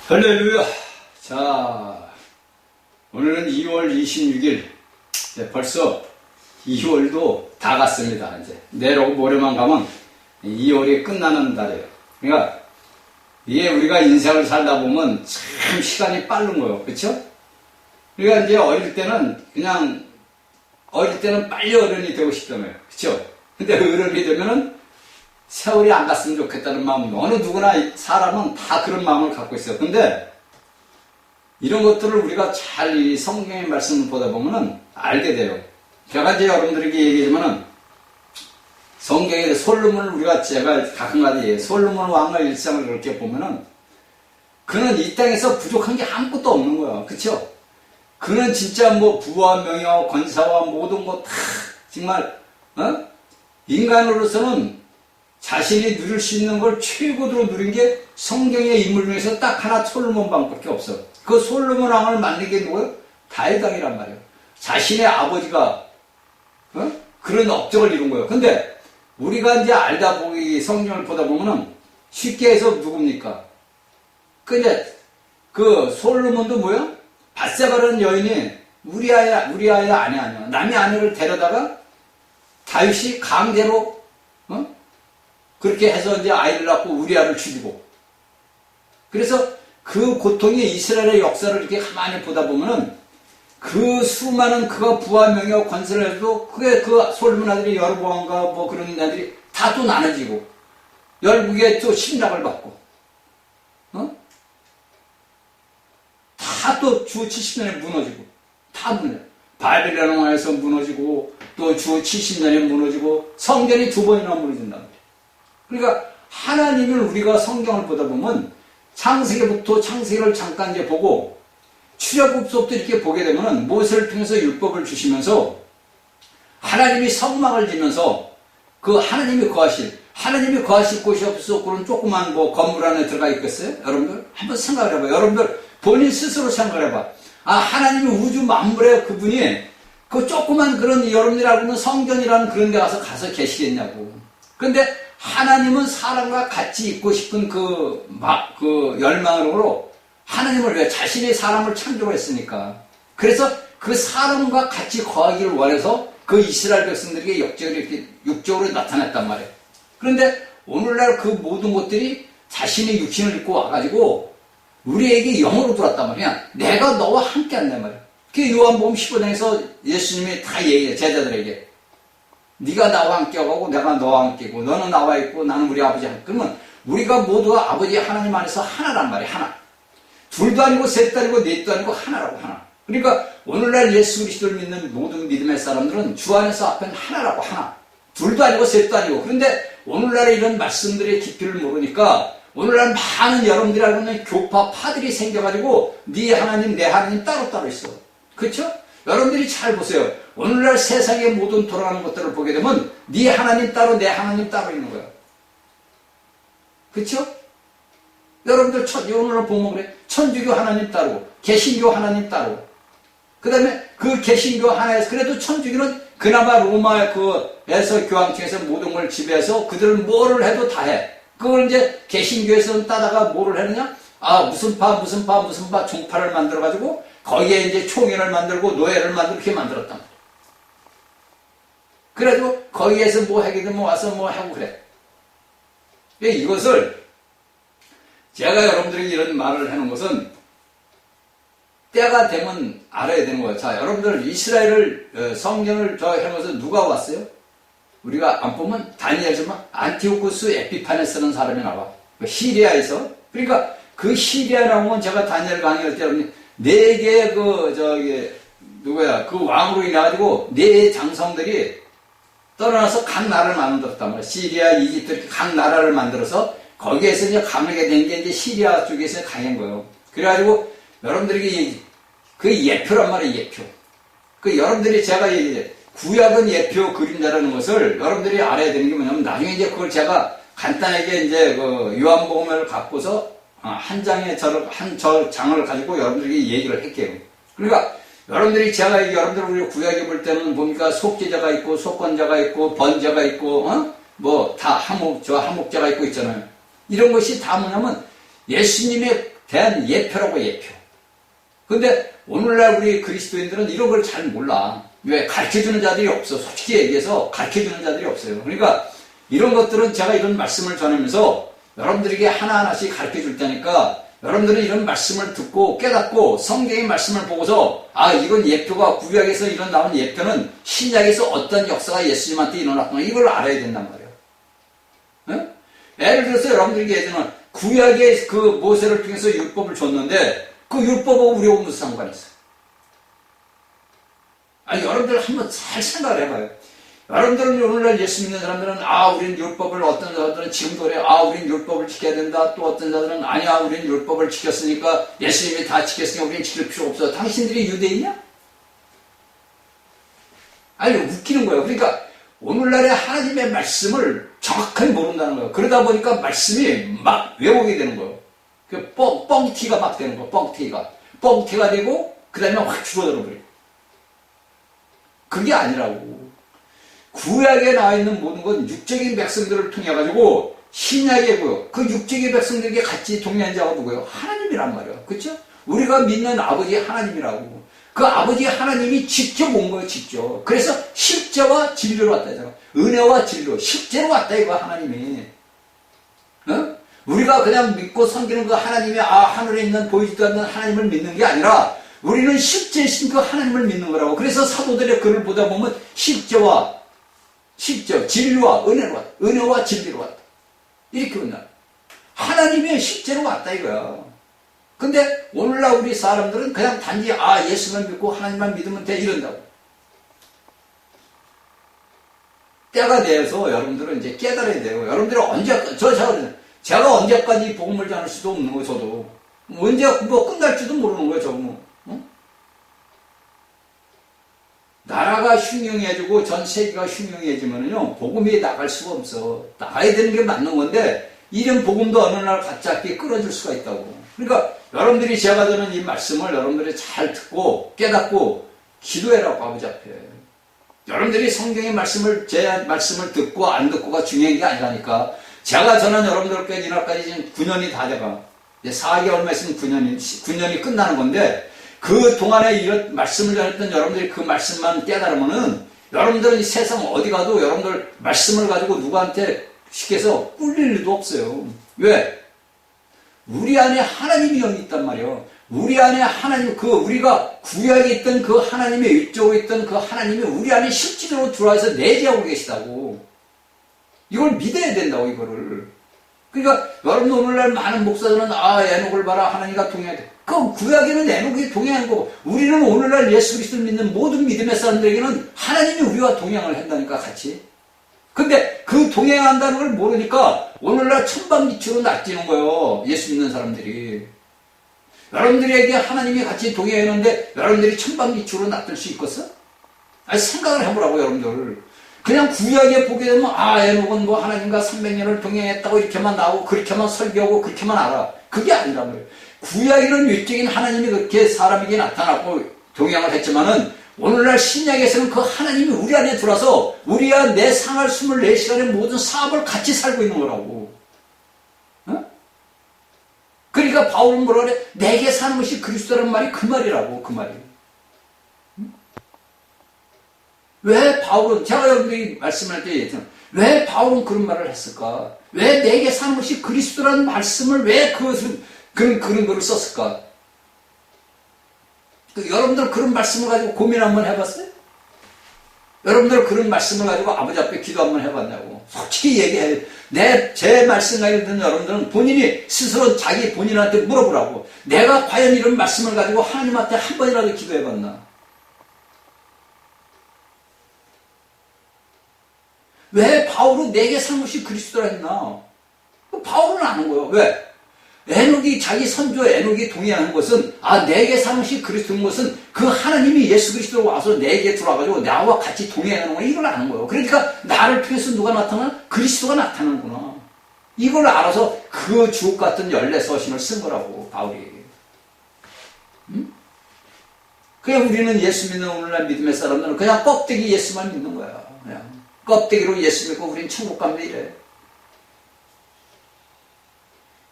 할렐루야. 자, 오늘은 2월 26일. 벌써 2월도 다 갔습니다. 이제 내일하고 모레만 가면 2월이 끝나는 달이에요. 그러니까 이게 우리가 인생을 살다 보면 참 시간이 빠른 거예요. 그렇죠? 그러니까 이제 어릴 때는 빨리 어른이 되고 싶다며요. 그렇죠? 근데 어른이 되면은 세월이 안 갔으면 좋겠다는 마음, 어느 누구나 사람은 다 그런 마음을 갖고 있어요. 근데 이런 것들을 우리가 잘 이 성경의 말씀을 보다 보면은 알게 돼요. 제가 이제 여러분들에게 얘기하지만은 성경의 솔로몬을 제가 가끔가다 얘기해요. 솔로몬 왕의 일상을 그렇게 보면은 그는 이 땅에서 부족한 게 아무것도 없는 거야. 그쵸? 그는 진짜 뭐 부와 명예와 권사와 모든 거 다 정말 인간으로서는 자신이 누릴 수 있는 걸 최고로 누린 게 성경의 인물 중에서 딱 하나 솔로몬 왕밖에 없어. 그 솔로몬 왕을 만든 게 누구예요? 다윗 왕이란 말이에요. 자신의 아버지가 그런 업적을 이룬 거예요. 근데 우리가 이제 알다 보기 성경을 보다 보면은 쉽게 해서 누굽니까? 근데 그 솔로몬도 뭐야? 밧세바라는 여인이 우리아의 아내 아니야. 남의 아내를 데려다가 다윗이 강제로 그렇게 해서 이제 아이를 낳고 우리아를 죽이고. 그래서 그 고통이 이스라엘의 역사를 이렇게 가만히 보다 보면은 그 수많은 그가 부와 명예와 권세를 해도 그게 그 솔로몬 아들이 여로보암과 뭐 그런 애들이 다 또 나눠지고 열국에 또 침략을 받고 다 또 주 70년에 무너지고 다 무너져. 바벨론 왕에서 무너지고 또 주 70년에 무너지고 성전이 2번이나 무너진단 말이에요. 그러니까 하나님을 우리가 성경을 보다 보면 창세기부터 창세기를 잠깐 이제 보고 출애굽서부터 이렇게 보게 되면은 모세를 통해서 율법을 주시면서 하나님이 성막을 지면서 그 하나님이 거하실 곳이 없어서 그런 조그만 뭐 건물 안에 들어가 있겠어요? 여러분들 한번 생각을 해봐요. 여러분들 본인 스스로 생각을 해봐. 하나님이 우주 만물의 그분이 그 조그만 그런 여러분들이 알고 있는 성전이라는 그런 데 가서 계시겠냐고. 근데 하나님은 사람과 같이 있고 싶은 그 열망으로 하나님을 왜 자신의 사람을 창조했으니까. 그래서 그 사람과 같이 거하기를 원해서 그 이스라엘 백성들에게 역적으로 이렇게 육적으로 나타났단 말이에요. 그런데 오늘날 그 모든 것들이 자신의 육신을 입고 와가지고 우리에게 영으로 들어왔단 말이야. 내가 너와 함께 한단 말이야. 그 요한복음 15장에서 예수님이 다 얘기해요. 제자들에게. 네가 나와 함께하고 내가 너와 함께고 너는 나와 있고 나는 우리 아버지 함께. 그러면 우리가 모두가 아버지 하나님 안에서 하나란 말이야. 하나. 둘도 아니고 셋도 아니고 넷도 아니고 하나라고. 하나. 그러니까 오늘날 예수 그리스도를 믿는 모든 믿음의 사람들은 주 안에서 앞엔 하나라고. 하나. 둘도 아니고 셋도 아니고. 그런데 오늘날의 이런 말씀들의 깊이를 모르니까 오늘날 많은 여러분들이 알고 있는 교파파들이 생겨가지고 네 하나님 내 하나님 따로따로 있어. 그렇죠? 여러분들이 잘 보세요. 오늘날 세상의 모든 돌아가는 것들을 보게 되면 네 하나님 따로 내 하나님 따로 있는 거야. 그렇죠? 여러분들 오늘 보면 그래. 천주교 하나님 따로, 개신교 하나님 따로. 그 다음에 그 개신교 하나에서 그래도 천주교는 그나마 로마 그에서 교황청에서 모든 걸 지배해서 그들은 뭐를 해도 다 해. 그걸 이제 개신교에서는 따다가 뭐를 했느냐? 무슨 파 종파를 만들어가지고 거기에 이제 총회를 만들고 노예를 만들고 이렇게 만들었단 말이야. 그래가지고 거기에서 뭐 하게 되면 와서 뭐 하고 그래. 이것을 제가 여러분들에게 이런 말을 해놓은 것은 때가 되면 알아야 되는 거예요. 자, 여러분들 이스라엘을 성경을 해놓으면서 누가 왔어요? 우리가 안 보면 다니엘서만 안티오쿠스 에피파네스라는 사람이 나와. 시리아에서. 그러니까 그 시리아 나오면 제가 다니엘 강의할 때 여러분이 4개의 그 왕으로 인해가지고 4 장성들이 떠나서 각 나라를 만들었단 말이야. 시리아, 이집트 이렇게 각 나라를 만들어서 거기에서 이제 강하게 된 게 이제 시리아 쪽에서 강한 거예요. 그래가지고 여러분들에게 그 예표란 말이에요, 예표. 여러분들이 제가 얘기해. 구약은 예표 그림자라는 것을 여러분들이 알아야 되는 게 뭐냐면 나중에 이제 그걸 제가 간단하게 이제 요한복음을 갖고서 한 장의 한 장을 가지고 여러분들에게 얘기를 할게요. 그러니까 여러분들이 우리 구약에 볼 때는 보니까 속죄자가 있고 속건자가 있고 번제가 있고 뭐 다 함목자가 있고 있잖아요. 이런 것이 다 뭐냐면 예수님의 대한 예표라고 예표. 근데 오늘날 우리 그리스도인들은 이런 걸 잘 몰라. 왜? 가르쳐주는 자들이 없어. 솔직히 얘기해서 가르쳐주는 자들이 없어요. 그러니까 이런 것들은 제가 이런 말씀을 전하면서 여러분들에게 하나하나씩 가르쳐줄 테니까 여러분들은 이런 말씀을 듣고 깨닫고 성경의 말씀을 보고서 아 이건 예표가 구약에서 이런 나온 예표는 신약에서 어떤 역사가 예수님한테 일어났구나 이걸 알아야 된단 말이에요. 응? 예를 들어서 여러분들에게 예전에 구약의 그 모세를 통해서 율법을 줬는데 그 율법하고 우리하고 무슨 상관이 있어요? 아니 여러분들 한번 잘 생각을 해봐요. 여러분들은 오늘날 예수 믿는 사람들은 아 우리는 율법을 어떤 자들은 지금도 그래 아 우리는 율법을 지켜야 된다 또 어떤 자들은 아니야 우리는 율법을 지켰으니까 예수님이 다 지켰으니까 우리는 지킬 필요 없어. 당신들이 유대인이야? 아니 웃기는 거예요. 그러니까 오늘날의 하나님의 말씀을 정확하게 모른다는 거예요. 그러다 보니까 말씀이 막 왜곡이 되는 거예요. 그 뻥튀가 막 되는 거예요. 뻥튀가 되고 그 다음에 확 줄어들어 버려요. 그게 아니라고. 구약에 나와 있는 모든 건 육적인 백성들을 통해 가지고 신약이고요. 그 육적인 백성들에게 같이 동의한 자가 누구예요? 하나님이란 말이에요. 그렇죠? 우리가 믿는 아버지 하나님이라고. 그 아버지 하나님이 직접 온 거예요. 직접. 그래서 십자와 진리로 왔다 했잖아. 은혜와 진리로 십자로 왔다 이거 하나님이. 어? 우리가 그냥 믿고 섬기는 그 하나님이 하늘에 있는 보이지도 않는 하나님을 믿는 게 아니라 우리는 십자이신 그 하나님을 믿는 거라고. 그래서 사도들의 글을 보다 보면 십자와 진리와 은혜로 왔다. 은혜와 진리로 왔다. 이렇게 온다. 하나님이 십자로 왔다 이거야. 근데 오늘날 우리 사람들은 그냥 단지 예수만 믿고 하나님만 믿으면 돼 이런다고. 때가 돼서 여러분들은 이제 깨달아야 돼요. 여러분들은 제가 언제까지 복음을 전할 수도 없는 거예요. 저도 언제 끝날지도 모르는 거예요. 저도 나라가 흉흉해지고 전 세계가 흉흉해지면요 복음이 나갈 수가 없어. 나가야 되는 게 맞는 건데 이런 복음도 어느 날 갑자기 끊어질 수가 있다고. 그러니까 여러분들이 제가 드는 이 말씀을 여러분들이 잘 듣고 깨닫고 기도해라고 아버지 앞에. 여러분들이 성경의 말씀을 제 말씀을 듣고 안 듣고가 중요한 게 아니라니까. 제가 전한 여러분들께 이날까지 지금 9년이 다 돼가. 이제 4개월만 있으면 9년이 끝나는 건데 그 동안에 이런 말씀을 전했던 여러분들이 그 말씀만 깨달으면은 여러분들은 이 세상 어디 가도 여러분들 말씀을 가지고 누구한테 시켜서 꿀릴 일도 없어요. 왜? 우리 안에 하나님이 여기 있단 말이에요. 우리 안에 하나님, 우리가 구약에 있던 그 하나님의 일조에 있던 그 하나님이 우리 안에 실질적으로 들어와서 내재하고 계시다고. 이걸 믿어야 된다고, 이거를. 그러니까 여러분 오늘날 많은 목사들은 에녹을 봐라 하나님과 동의하대. 그 구약에는 에녹이 동행한 거고 우리는 오늘날 예수 그리스도를 믿는 모든 믿음의 사람들에게는 하나님이 우리와 동행을 한다니까 같이. 근데 그 동행한다는 걸 모르니까 오늘날 천방지축으로 날뛰는 거예요. 예수 믿는 사람들이. 여러분들에게 하나님이 같이 동행했는데 여러분들이 천방지축으로 날뛸 수 있겠어? 아니 생각을 해보라고 여러분들. 그냥 구약에 보게 되면 에녹은 뭐 하나님과 300년을 동행했다고 이렇게만 나오고 그렇게만 설교하고 그렇게만 알아. 그게 아니란 말이에요. 구약에는 외적인 하나님이 그렇게 사람에게 나타났고 동행을 했지만은 오늘날 신약에서는 그 하나님이 우리 안에 들어와서 우리와 내 생활 24시간의 모든 사업을 같이 살고 있는 거라고. 어? 그러니까 바울은 뭐라 그래? 내게 사는 것이 그리스도라는 말이 그 말이라고. 그 말이. 왜 바울은 제가 여러분들이 말씀할 때 얘기했잖아요. 왜 바울은 그런 말을 했을까? 왜 내게 사는 것이 그리스도라는 말씀을 왜 그런 글을 썼을까? 여러분들 그런 말씀을 가지고 고민 한번 해봤어요? 여러분들 그런 말씀을 가지고 아버지 앞에 기도 한번 해봤냐고. 솔직히 얘기해. 제 말씀 가지고 듣는 여러분들은 본인이 스스로 자기 본인한테 물어보라고. 내가 과연 이런 말씀을 가지고 하나님한테 한 번이라도 기도해봤나? 왜 바울은 내게 산 것이 그리스도라 했나? 바울은 아는 거예요. 왜? 에녹이 자기 선조 에녹이 동의하는 것은 내게 산 것이 그리스도인 것은 그 하나님이 예수 그리스도로 와서 내게 들어와가지고 나와 같이 동의하는 거야. 이걸 아는 거예요. 그러니까 나를 통해서 누가 나타나? 그리스도가 나타나는구나. 이걸 알아서 그 주옥 같은 열례 서신을 쓴 거라고 바울이. 응? 그냥 우리는 예수 믿는 오늘날 믿음의 사람들은 그냥 껍데기 예수만 믿는 거야. 그냥. 껍데기로 예수 믿고 우린 천국 갑니다 이래.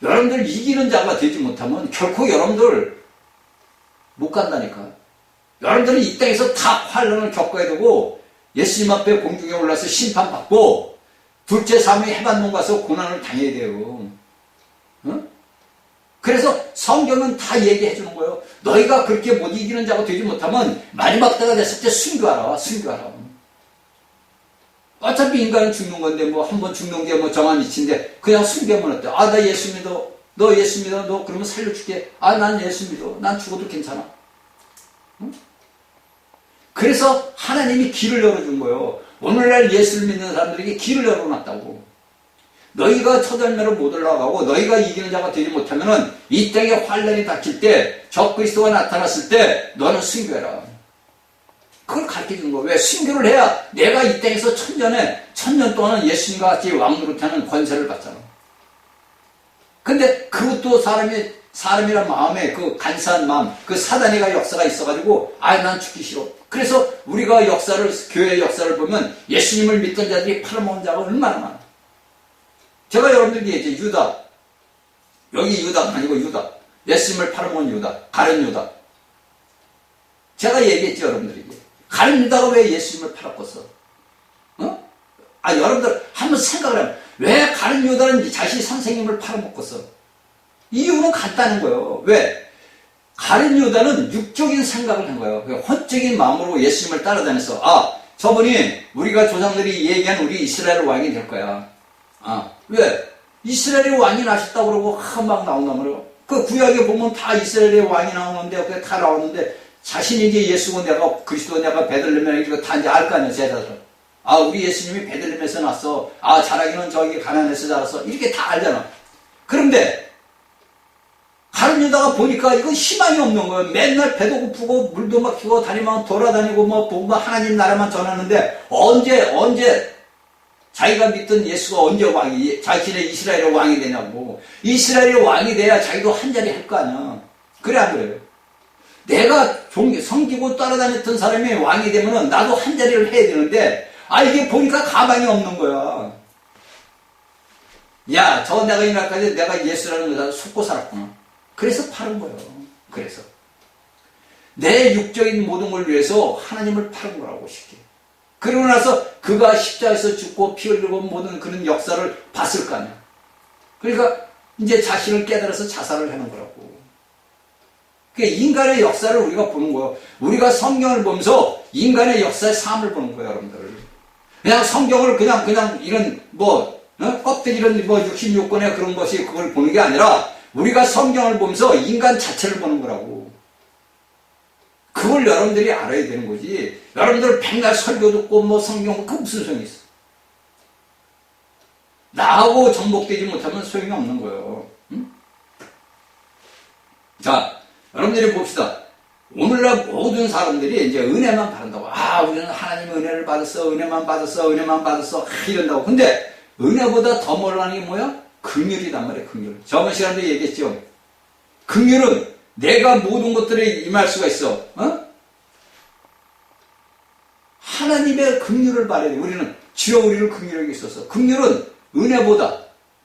여러분들 이기는 자가 되지 못하면 결코 여러분들 못 간다니까. 여러분들은 이 땅에서 다 환난을 겪어야 되고 예수님 앞에 공중에 올라서 심판받고 둘째 사무의 해반동 가서 고난을 당해야 돼요. 어? 그래서 성경은 다 얘기해 주는 거예요. 너희가 그렇게 못 이기는 자가 되지 못하면 마지막 때가 됐을 때 순교하라. 순교하라. 어차피 인간은 죽는 건데 뭐 한 번 죽는 게 뭐 정한 이치인데 그냥 순교하면 어때? 아, 나 예수 믿어. 너 예수 믿어. 너 그러면 살려줄게. 아, 난 예수 믿어. 난 죽어도 괜찮아. 응? 그래서 하나님이 길을 열어준 거예요. 오늘날 예수를 믿는 사람들에게 길을 열어놨다고. 너희가 첫 열매로 못 올라가고 너희가 이기는 자가 되지 못하면은 이 땅에 환란이 닥칠 때 적그리스도가 나타났을 때 너는 순교해라. 그걸 가르쳐주는 거예요. 왜? 순교를 해야 내가 이 땅에서 천년 동안은 예수님과 같이 왕노릇하는 권세를 받잖아. 근데 그것도 사람이란 마음에 그 간사한 마음, 그 사단이가 역사가 있어가지고 난 죽기 싫어. 그래서 우리가 교회의 역사를 보면 예수님을 믿던 자들이 팔아먹은 자가 얼마나 많아. 제가 여러분들에게 얘기했죠. 유다. 여기 유다가 아니고 유다. 예수님을 팔아먹은 유다. 가룟 유다. 제가 얘기했죠, 여러분들에게. 가룟 유다가 왜 예수님을 팔았겠어? 어? 여러분들 한번 생각을 하면 왜 가룟 유다는 자신이 선생님을 팔아먹겠어? 이유는 간단한 거예요. 왜? 가룟 유다는 육적인 생각을 한 거예요. 혼적인 마음으로 예수님을 따라다녔어. 저분이 우리가 조상들이 얘기한 우리 이스라엘 왕이 될 거야. 왜? 이스라엘의 왕이 나셨다고 그러고 막 나온단 말이에요. 그 구약에 보면 다 이스라엘의 왕이 나오는데 그게 다 나오는데 자신이 이제 예수고 내가 그리스도 내가 베들레헴에 이거 다 이제 알 거 아니에요, 제자들은. 우리 예수님이 베들레헴에서 났어. 자라기는 저기 가나안에서 자랐어. 이렇게 다 알잖아. 그런데 가룟 유다가 보니까 이건 희망이 없는 거예요. 맨날 배도 고프고 물도 막히고 다니면 돌아다니고 뭐 보고 하나님 나라만 전하는데 언제 자기가 믿던 예수가 언제 자신의 이스라엘의 왕이 되냐고. 이스라엘의 왕이 돼야 자기도 한자리 할 거 아니야. 그래 안 그래요? 내가 섬기고 따라다녔던 사람이 왕이 되면은 나도 한자리를 해야 되는데 이게 보니까 가망이 없는 거야. 내가 이날까지 내가 예수라는 여자를 속고 살았구나. 그래서 파는 거예요. 그래서 내 육적인 모든 걸 위해서 하나님을 파는 거라고 쉽게. 그러고 나서 그가 십자가에서 죽고 피 흘리고 모든 그런 역사를 봤을 거 아니야. 그러니까 이제 자신을 깨달아서 자살을 하는 거라고. 그러니까 인간의 역사를 우리가 보는 거예요. 우리가 성경을 보면서 인간의 역사의 삶을 보는 거예요, 여러분들. 그냥 성경을 그냥 이런 껍데기 이런 66권의 그런 것이 그걸 보는 게 아니라 우리가 성경을 보면서 인간 자체를 보는 거라고. 그걸 여러분들이 알아야 되는 거지. 여러분들 백날 설교 듣고 성경 그 무슨 소용이 있어. 나하고 정복되지 못하면 소용이 없는 거예요. 응? 자, 여러분들이 봅시다. 오늘날 모든 사람들이 이제 은혜만 바란다고. 우리는 하나님의 은혜를 받았어. 은혜만 받았어. 이런다고. 근데 은혜보다 더 멀어하는 게 뭐야? 긍휼이란 말이에요. 긍휼. 저번 시간도 얘기했죠. 긍휼은 내가 모든 것들에 임할 수가 있어. 하나님의 긍휼을 바라야 돼. 우리는 주여 우리를 긍휼하게 있어서. 긍휼은 은혜보다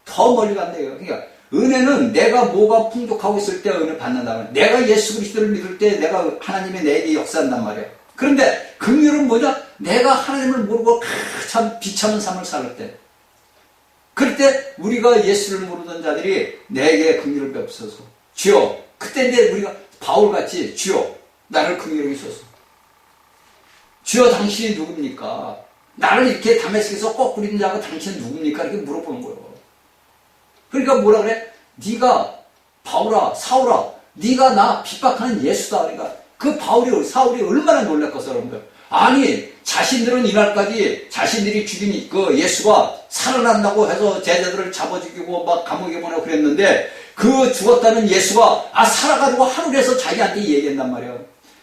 더 멀리 간대요. 그러니까 은혜는 내가 뭐가 풍족하고 있을 때 은혜 받는다면, 내가 예수 그리스도를 믿을 때 내가 하나님의 내게 역사한단 말이에요. 그런데 긍휼은 뭐냐? 내가 하나님을 모르고 참 비참한 삶을 살 때, 그럴 때 우리가 예수를 모르던 자들이 내게 긍휼을 베푸소서. 주여, 그때 이제 우리가 바울같이 주여 나를 긍휼하게 하소서. 주여 당신이 누굽니까? 나를 이렇게 다메섹에서 거꾸로 있는 자가 당신은 누굽니까? 이렇게 물어보는 거예요. 그러니까 뭐라 그래? 네가 바울아, 사울아, 네가 나 핍박하는 예수다. 그러니까 그 사울이 얼마나 놀랐겠어, 여러분들. 아니, 자신들은 이날까지 자신들이 죽인 그 예수가 살아난다고 해서 제자들을 잡아 죽이고 막 감옥에 보내고 그랬는데, 그 죽었다는 예수가 살아가지고 하늘에서 자기한테 얘기한단 말이야.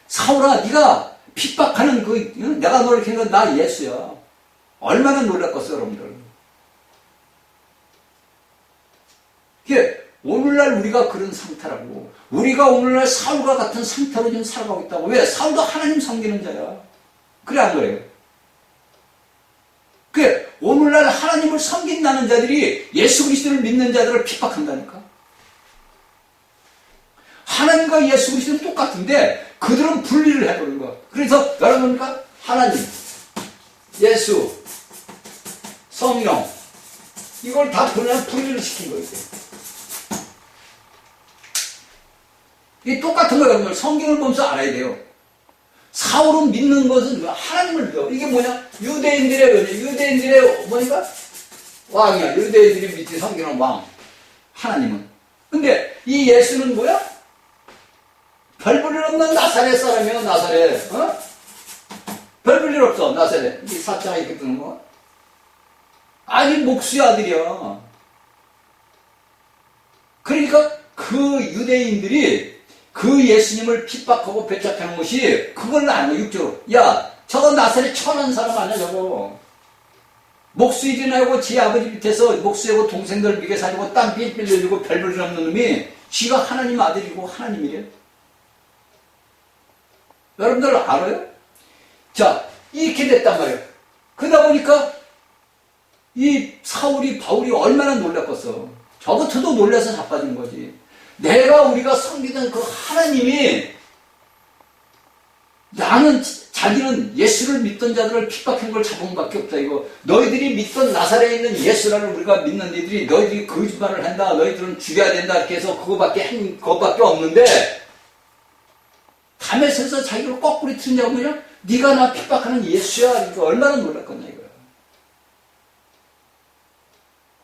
사울아, 네가 핍박하는 내가 너를 키운 건 나 예수야. 얼마나 놀랐겠어, 여러분들. 이게 오늘날 우리가 그런 상태라고. 우리가 오늘날 사울과 같은 상태로 지금 살아가고 있다고. 왜? 사울도 하나님 섬기는 자야. 그래 안 그래요? 오늘날 하나님을 섬긴다는 자들이 예수 그리스도를 믿는 자들을 핍박한다니까. 하나님과 예수 그리스도는 똑같은데 그들은 분리를 해버린 거야. 그래서 여러분과 하나님, 예수, 성령 이걸 다 분리를 시킨 거예요. 이게 똑같은 거예요. 여러분들 성경을 보면서 알아야 돼요. 사울은 믿는 것은 하나님을 믿어. 이게 뭐냐? 유대인들의 뭐니까? 왕이야. 유대인들이 믿지 성경은 왕. 하나님은. 근데 이 예수는 뭐야? 별 볼 일 없는 나사렛 사람이야. 나사렛. 어? 별 볼 일 없어. 나사렛. 이 사자가 이렇게 뜨는 거. 아니 목수의 아들이야. 그러니까 그 유대인들이 그 예수님을 핍박하고 배척하는 것이 그걸 아는 거야. 육조로. 야 저거 나사렛 천한 사람 아니야 저거. 목수 일이나고 지 아버지 밑에서 목수하고 동생들 미게 살고 땅 빌려주고 별 볼 일 없는 놈이 지가 하나님 아들이고 하나님이래. 여러분들 알아요? 자 이렇게 됐단 말이에요. 그러다 보니까 이 사울이 바울이 얼마나 놀랐겠어. 저부터도 놀라서 자빠진 거지. 우리가 섬기던 그 하나님이 자기는 예수를 믿던 자들을 핍박한 걸 잡은 것밖에 없다 이거. 너희들이 믿던 나사렛에 있는 예수라는 우리가 믿는 이들이 너희들이 거짓말을 한다. 너희들은 죽여야 된다. 이렇게 해서 그거밖에 없는데 담에서서 자기를 거꾸로 틀냐고 그냥 네가 나 핍박하는 예수야. 이거 얼마나 놀랐겠냐 이거야.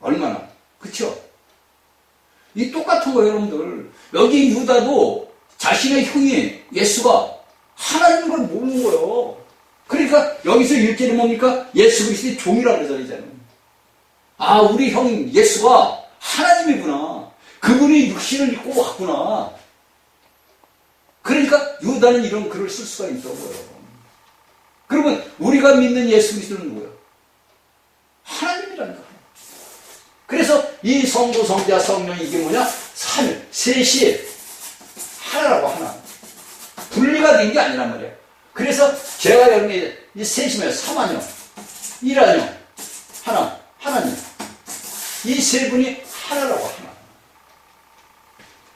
얼마나. 그쵸? 이 똑같은 거예요, 여러분들. 여기 유다도 자신의 형이 예수가 하나님인 걸 모르는 거예요. 그러니까 여기서 1절이 뭡니까? 예수 그리스도의 종이라고 그러잖아요. 아, 우리 형 예수가 하나님이구나. 그분이 육신을 입고 왔구나. 그러니까 유다는 이런 글을 쓸 수가 있던 거예요. 그러면 우리가 믿는 예수 그리스도는 누구예요? 하나님이라는 거예요. 그래서 이 성도, 성자, 성령 이게 뭐냐? 셋이 하나라고 하나. 분리가 된 게 아니란 말이에요. 그래서 제가 여러분이 이 셋이면 삼한형, 일한형, 하나님. 이 세 분이 하나라고 하나.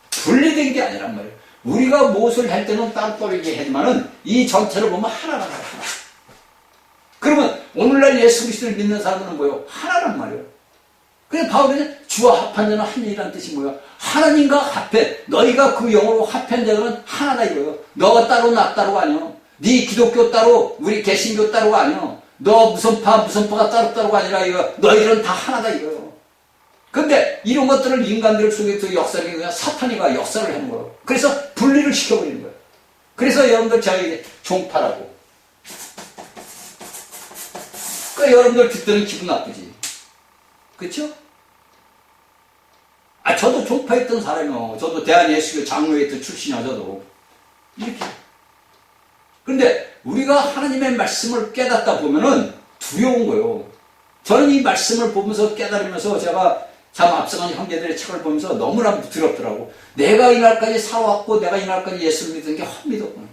분리된 게 아니란 말이에요. 우리가 무엇을 할 때는 따로따로 하지만은 이 전체를 보면 하나란 말이에요. 하나. 그러면 오늘날 예수 그리스도를 믿는 사람들은 뭐예요? 하나란 말이에요. 그래서 바울은 주와 합한 자는 한 일이라는 뜻이 뭐야? 하나님과 합해. 너희가 그 영으로 합한 자들은 하나다 이거예요. 너가 따로 나 따로가 아니요. 네 기독교 따로 우리 개신교 따로가 아니요. 너 무슨 파가 따로가 아니라 이거 너희들은 다 하나다 이거예요. 근데 이런 것들을 인간들 속에서 역사를 그냥 사탄이가 역사를 하는 거예요. 그래서 분리를 시켜버리는 거예요. 그래서 여러분들 제가 이제 종파라고. 그러니까 여러분들 듣더니 기분 나쁘지. 그쵸? 아, 저도 종파했던 사람이요. 저도 대한예수교 장로회트 출신이야, 저도. 이렇게. 근데 우리가 하나님의 말씀을 깨닫다 보면은 두려운 거예요. 저는 이 말씀을 보면서 깨달으면서 제가 참 앞서간 형제들의 책을 보면서 너무나 두렵더라고. 내가 이날까지 살아왔고 내가 이날까지 예수를 믿은 게 헛믿었구나.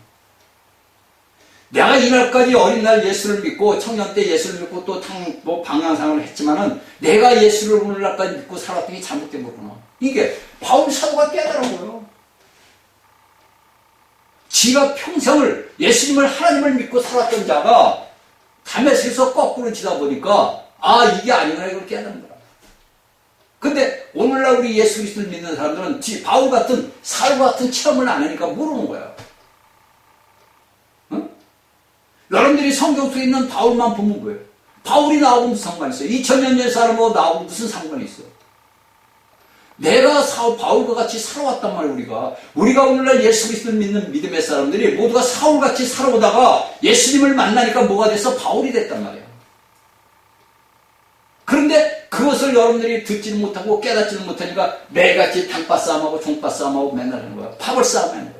내가 이날까지 어린 날 예수를 믿고 청년 때 예수를 믿고 또 방향상을 했지만은 내가 예수를 오늘날까지 믿고 살았던 게 잘못된 거구나. 이게 바울 사도가 깨달은 거예요. 지가 평생을 예수님을 하나님을 믿고 살았던 자가 담에서에서 거꾸로 지다 보니까 아 이게 아니구나 이걸 깨달은 거야. 근데 오늘날 우리 예수 그리스도를 믿는 사람들은 바울 같은 사울 같은 체험을 안 하니까 모르는 거야. 여러분들이 성경 속에 있는 바울만 보면 뭐예요? 바울이 나하고 무슨 상관이 있어요? 2000년 전 사람하고 나하고 무슨 상관이 있어요? 내가 바울과 같이 살아왔단 말이에요. 우리가 오늘날 예수 그리스도를 믿는 믿음의 사람들이 모두가 사울같이 살아오다가 예수님을 만나니까 뭐가 돼서 바울이 됐단 말이에요. 그런데 그것을 여러분들이 듣지는 못하고 깨닫지는 못하니까 매일같이 당파 싸움하고 종파 싸움하고 맨날 하는 거야. 파벌 싸움 하는 거야.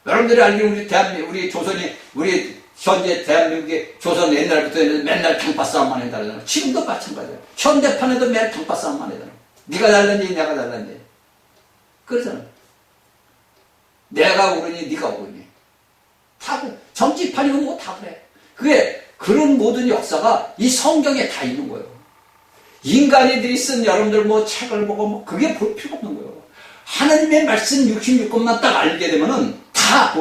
여러분들이 알기로 우리 조선이, 우리 현재 대한민국의 조선 옛날부터 맨날 당파 싸움만 해달라잖아. 지금도 마찬가지야. 현대판에도 매일 당파 싸움만 해달라. 네가 잘났니, 내가 잘났니. 그러잖아. 내가 오르니, 네가 오르니. 다, 정치판이고 뭐 다 그래. 그게, 그런 모든 역사가 이 성경에 다 있는 거예요. 인간이들이 쓴 여러분들 뭐 책을 보고 뭐 그게 볼 필요 없는 거예요. 하나님의 말씀 66권만 딱 알게 되면은 다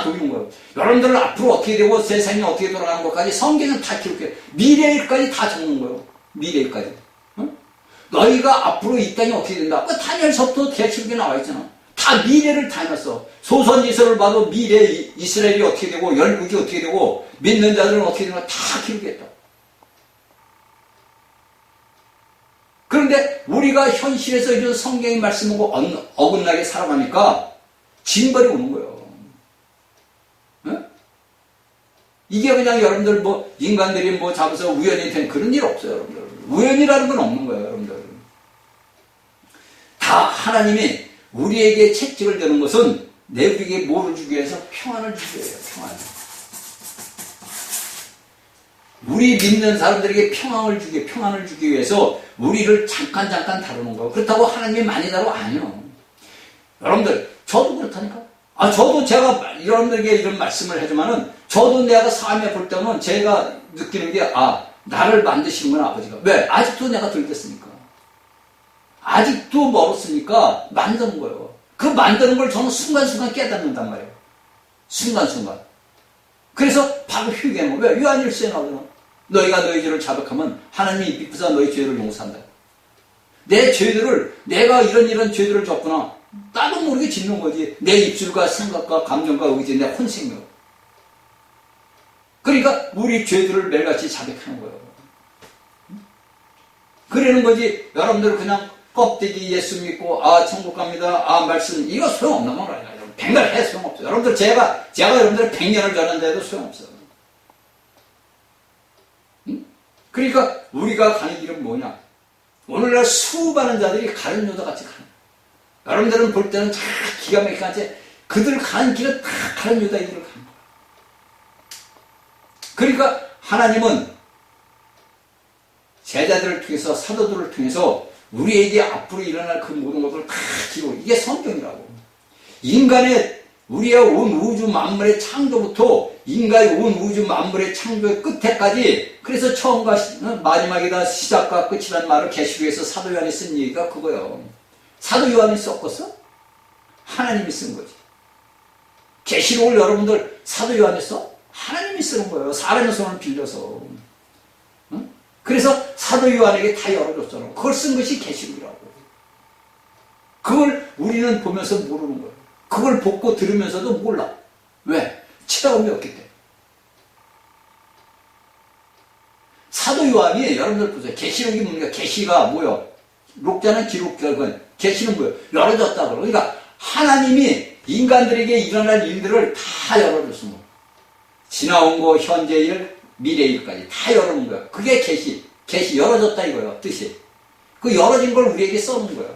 보이는 거예요. 여러분들 앞으로 어떻게 되고 세상이 어떻게 돌아가는 것까지 성경은 다 기록해요. 미래일까지 다 적는 거예요. 미래일까지. 응? 너희가 앞으로 이 땅이 어떻게 된다. 그 다니엘서부터 계시록에 나와 있잖아. 다 미래를 다 해놨어. 소선지서를 봐도 미래 이스라엘이 어떻게 되고 열국이 어떻게 되고 믿는 자들은 어떻게 되는가 다 기록했다. 그런데 우리가 현실에서 이런 성경의 말씀하고 어긋나게 살아가니까 징벌이 오는 거예요. 응? 이게 그냥 여러분들 뭐 인간들이 뭐 잡아서 우연히 된 그런 일 없어요, 여러분들. 우연이라는 건 없는 거예요, 여러분들. 다 하나님이 우리에게 채찍을 대는 것은 우리에게 뭐를 주기 위해서? 평안을 주기 위해서, 평안. 우리 믿는 사람들에게 평안을 주기 위해서 우리를 잠깐 다루는 거예요. 그렇다고 하나님이 많이 다루? 아니요. 여러분들, 저도 그렇다니까. 저도 제가 여러분들에게 이런 말씀을 해주면은, 저도 내가 삶에 볼 때는 제가 느끼는 게, 나를 만드시는구나, 아버지가. 왜? 아직도 내가 덜 됐으니까. 아직도 멀었으니까 만드는 거예요. 그 만드는 걸 저는 순간순간 깨닫는단 말이에요. 순간순간. 그래서 바로 휴게는 왜? 요한일서에 나오잖아. 너희가 너희 죄를 자백하면 하나님이 미쁘사 너희 죄를 용서한다. 내 죄들을 내가 이런 죄들을 졌구나. 나도 모르게 짓는 거지. 내 입술과 생각과 감정과 의지 내 혼생이요. 그러니까 우리 죄들을 매일같이 자백하는 거예요. 그러는 거지. 여러분들 그냥 껍데기 예수 믿고 천국 갑니다. 말씀 이거 소용없는 건 아니에요. 백날 해 소용없어요. 여러분들 제가 여러분들 100년을 전한다 해도 소용없어요. 응? 그러니까 우리가 가는 길은 뭐냐? 오늘날 수많은 자들이 가는 요다 같이 가는 거예요. 여러분들은 볼 때는 다 기가 막히게 그들 가는 길은 다 가는 요다 이 길을 가는 거예요. 그러니까 하나님은 제자들을 통해서 사도들을 통해서 우리에게 앞으로 일어날 그 모든 것들을 다 기록. 이게 성경이라고. 인간의 우리의 온 우주 만물의 창조부터 인간의 온 우주 만물의 창조의 끝에까지 그래서 처음과 마지막이다 시작과 끝이라는 말을 계시록에서 사도 요한이 쓴 얘기가 그거예요. 사도 요한이 썼겠어? 하나님이 쓴 거지. 계시록을 여러분들 사도 요한이 써? 하나님이 쓰는 거예요. 사람의 손을 빌려서. 응? 그래서 사도 요한에게 다 열어줬잖아. 그걸 쓴 것이 계시록이라고. 그걸 우리는 보면서 모르는 거예요. 그걸 보고 들으면서도 몰라. 왜? 체험이 없기 때문에. 사도 요한이 여러분들 보세요. 계시록이 뭡니까? 계시가 뭐요? 록자는 기록 결근, 계시는 뭐요? 열어줬다 그러. 그러니까 하나님이 인간들에게 일어날 일들을 다 열어줬습니다. 지나온 거, 현재 일, 미래 일까지 다 열어놓은 거예요. 그게 계시 열어줬다 이거예요. 뜻이. 그 열어진 걸 우리에게 써놓은 거예요.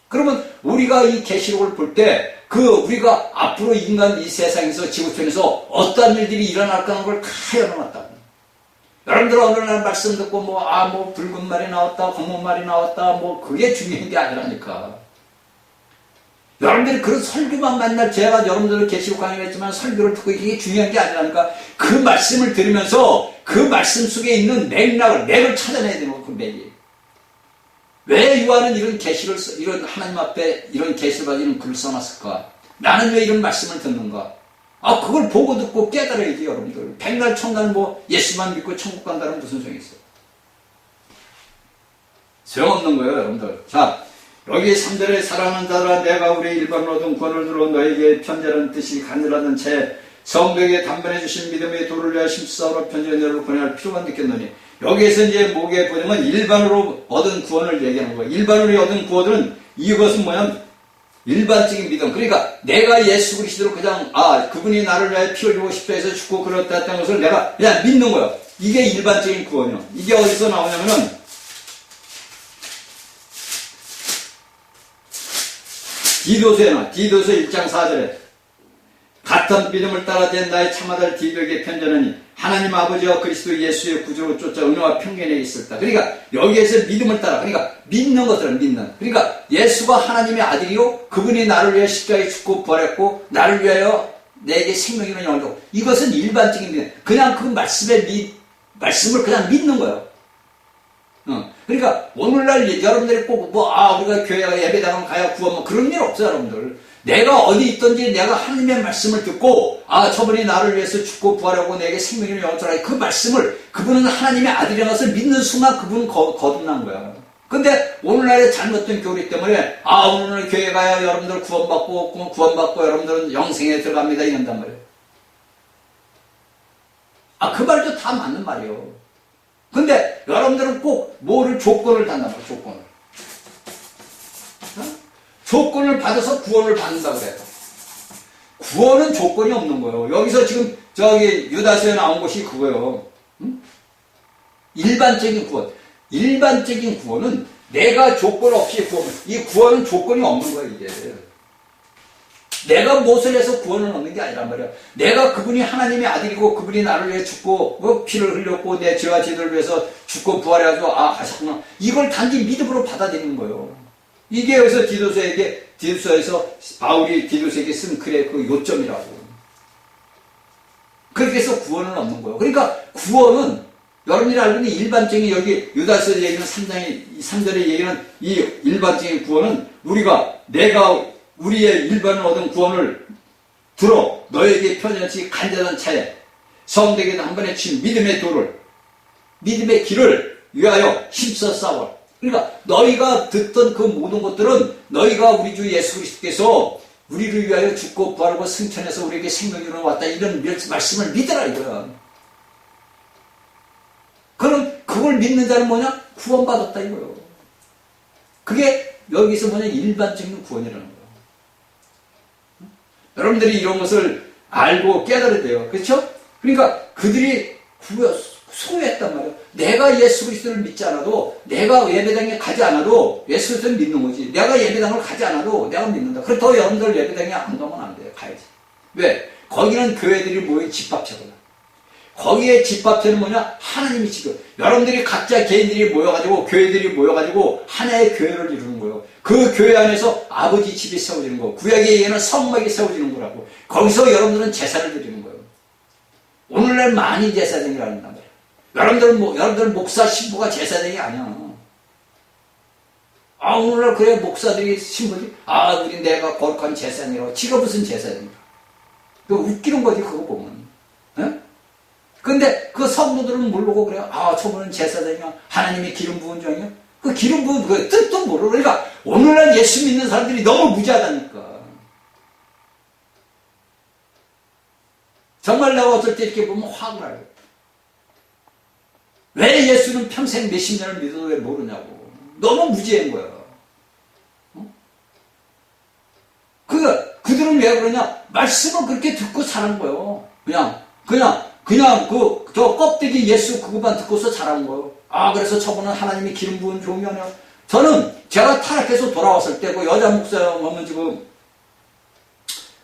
그러면 우리가 이 계시록을 볼 때 우리가 앞으로 인간 이 세상에서 지구촌에서 어떤 일들이 일어날까 하는 걸 다 열어놨다고. 여러분들 어느 날 말씀 듣고 뭐 붉은 말이 나왔다, 검은 말이 나왔다, 그게 중요한 게 아니라니까. 여러분들이 그런 설교만 만날 제가 여러분들을 계시록 강의를 했지만 설교를 듣고 이게 중요한 게 아니라니까. 그 말씀을 들으면서 그 말씀 속에 있는 맥을 찾아내야 되는 거예요. 그 맥이. 왜 요한은 이런 계시를 이런 하나님 앞에 이런 계시를 가지고 이런 글을 써놨을까? 나는 왜 이런 말씀을 듣는가? 그걸 보고 듣고 깨달아야지 여러분들. 백날 천날 예수만 믿고 천국 간다는 무슨 소용이 있어요? 소용없는 거예요 여러분들. 자, 여기 3절에 사랑하는 자들아 내가 우리 일반으로 얻은 구원을 들어 너에게 편지하는 뜻이 간절하던 채 성도에게 단번에 주신 믿음의 도를 위하여 심수사로 편지한 너를 보내할 필요가 느꼈노니 여기에서 이제 뭐게 보냐면 일반으로 얻은 구원을 얘기하는 거예요. 일반으로 얻은 구원은 이것은 뭐냐면 일반적인 믿음. 그러니까 내가 예수 그리스도로 그냥 그분이 나를 위하여 피 흘리고 십자가에서 죽고 그렇다 했다는 것을 내가 그냥 믿는 거예요. 이게 일반적인 구원이에요. 이게 어디서 나오냐면은 디도서에 나와. 디도서 1장 4절에 같은 믿음을 따라 된 나의 참아들 디도에게 편지하노니 하나님 아버지와 그리스도 예수의 구주로 쫓아 은혜와 평강에 있었다. 그러니까 여기에서 믿음을 따라 그러니까 믿는 것들은 믿는. 그러니까 예수가 하나님의 아들이요 그분이 나를 위해 십자가에 죽고 부활했고 나를 위하여 내게 생명이라는 영을 주고 이것은 일반적인 믿음. 그냥 그 말씀을 그냥 믿는 거예요. 그러니까 오늘날 여러분들이 꼭 우리가 교회 예배당을 가야 구원, 뭐 그런 일 없어요, 여러분들. 내가 어디 있든지 내가 하나님의 말씀을 듣고, 저분이 나를 위해서 죽고 부활하고 내게 생명을 영원토록 그 말씀을, 그분은 하나님의 아들이라는 것을 믿는 순간 그분은 거듭난 거야. 근데 오늘날의 잘못된 교리 때문에, 오늘 교회 가야 여러분들 구원받고 여러분들은 영생에 들어갑니다. 이런단 말이에요. 그 말도 다 맞는 말이에요. 근데 여러분들은 꼭 조건을 단단 말이에요, 조건을. 조건을 받아서 구원을 받는다고 그래요. 구원은 조건이 없는 거예요. 여기서 지금 유다서에 나온 것이 그거예요. 일반적인 구원. 일반적인 구원은 내가 조건 없이 이 구원은 조건이 없는 거예요, 이게. 내가 무엇을 해서 구원을 얻는 게 아니란 말이야. 내가 그분이 하나님의 아들이고 그분이 나를 위해 죽고 피를 흘렸고 내 죄와 죄를 위해서 죽고 부활해가지고 하셨구나. 이걸 단지 믿음으로 받아들이는 거예요. 이게 여기서 디도서에서 바울이 디도서에게 쓴 글의 그 요점이라고. 그렇게 해서 구원을 얻는 거예요. 그러니까 구원은 여러분들이 알고 있는 일반적인 여기 유다서 얘기는 3절에 얘기하는 이 일반적인 구원은 내가 우리의 일반을 얻은 구원을 들어 너에게 편연치 간절한 차에 성되게도 한 번에 친 믿음의 길을 위하여 힘써 싸워. 그러니까 너희가 듣던 그 모든 것들은 너희가 우리 주 예수 그리스도께서 우리를 위하여 죽고 부활하고 승천해서 우리에게 생명이 일어났다 이런 말씀을 믿으라 이거야. 그럼 그걸 믿는 자는 뭐냐? 구원받았다 이거예요. 그게 여기서 일반적인 구원이라는 거예요. 여러분들이 이런 것을 알고 깨달아야 돼요. 그렇죠? 그러니까 그들이 소유했단 말이에요. 내가 예수 그리스도를 믿지 않아도, 내가 예배당에 가지 않아도 예수 그리스도를 믿는 거지. 내가 예배당을 가지 않아도 내가 믿는다. 그렇다고 여러분들 예배당에 안 가면 안 돼요. 가야지. 왜? 거기는 교회들이 모인 집합체거든. 거기에 집합체는 뭐냐? 하나님이 지금 여러분들이 각자 개인들이 모여가지고 교회들이 모여가지고 하나의 교회를 이루는 거예요. 그 교회 안에서 아버지 집이 세워지는 거, 구약의 예는 성막이 세워지는 거라고. 거기서 여러분들은 제사를 드리는 거예요. 오늘날 많이 제사장이라는 말이에요. 여러분들은 목사 신부가 제사장이 아니야. 오늘날 그래 목사들이 신부지. 우리 내가 거룩한 제사장이라고. 지가 무슨 제사장이야? 그 웃기는 거지 그거 보면. 에? 근데 그 성도들은 모르고 그래요. 저분은 제사장이야. 하나님의 기름 부은 종이야. 그 기름 부은 그 뜻도 모르고. 그러니까 오늘날 예수 믿는 사람들이 너무 무지하다니까. 정말 내가 어떨 때 이렇게 보면 화가 나요. 왜 예수는 평생 몇십 년을 믿어도 왜 모르냐고. 너무 무지한 거야. 그들은 왜 그러냐? 말씀을 그렇게 듣고 사는 거예요. 그냥 저 껍데기 예수 그것만 듣고서 자란 거예요. 그래서 저분은 하나님이 기름 부은 종이 아니야. 저는 제가 타락해서 돌아왔을 때 그 여자 목사님은 지금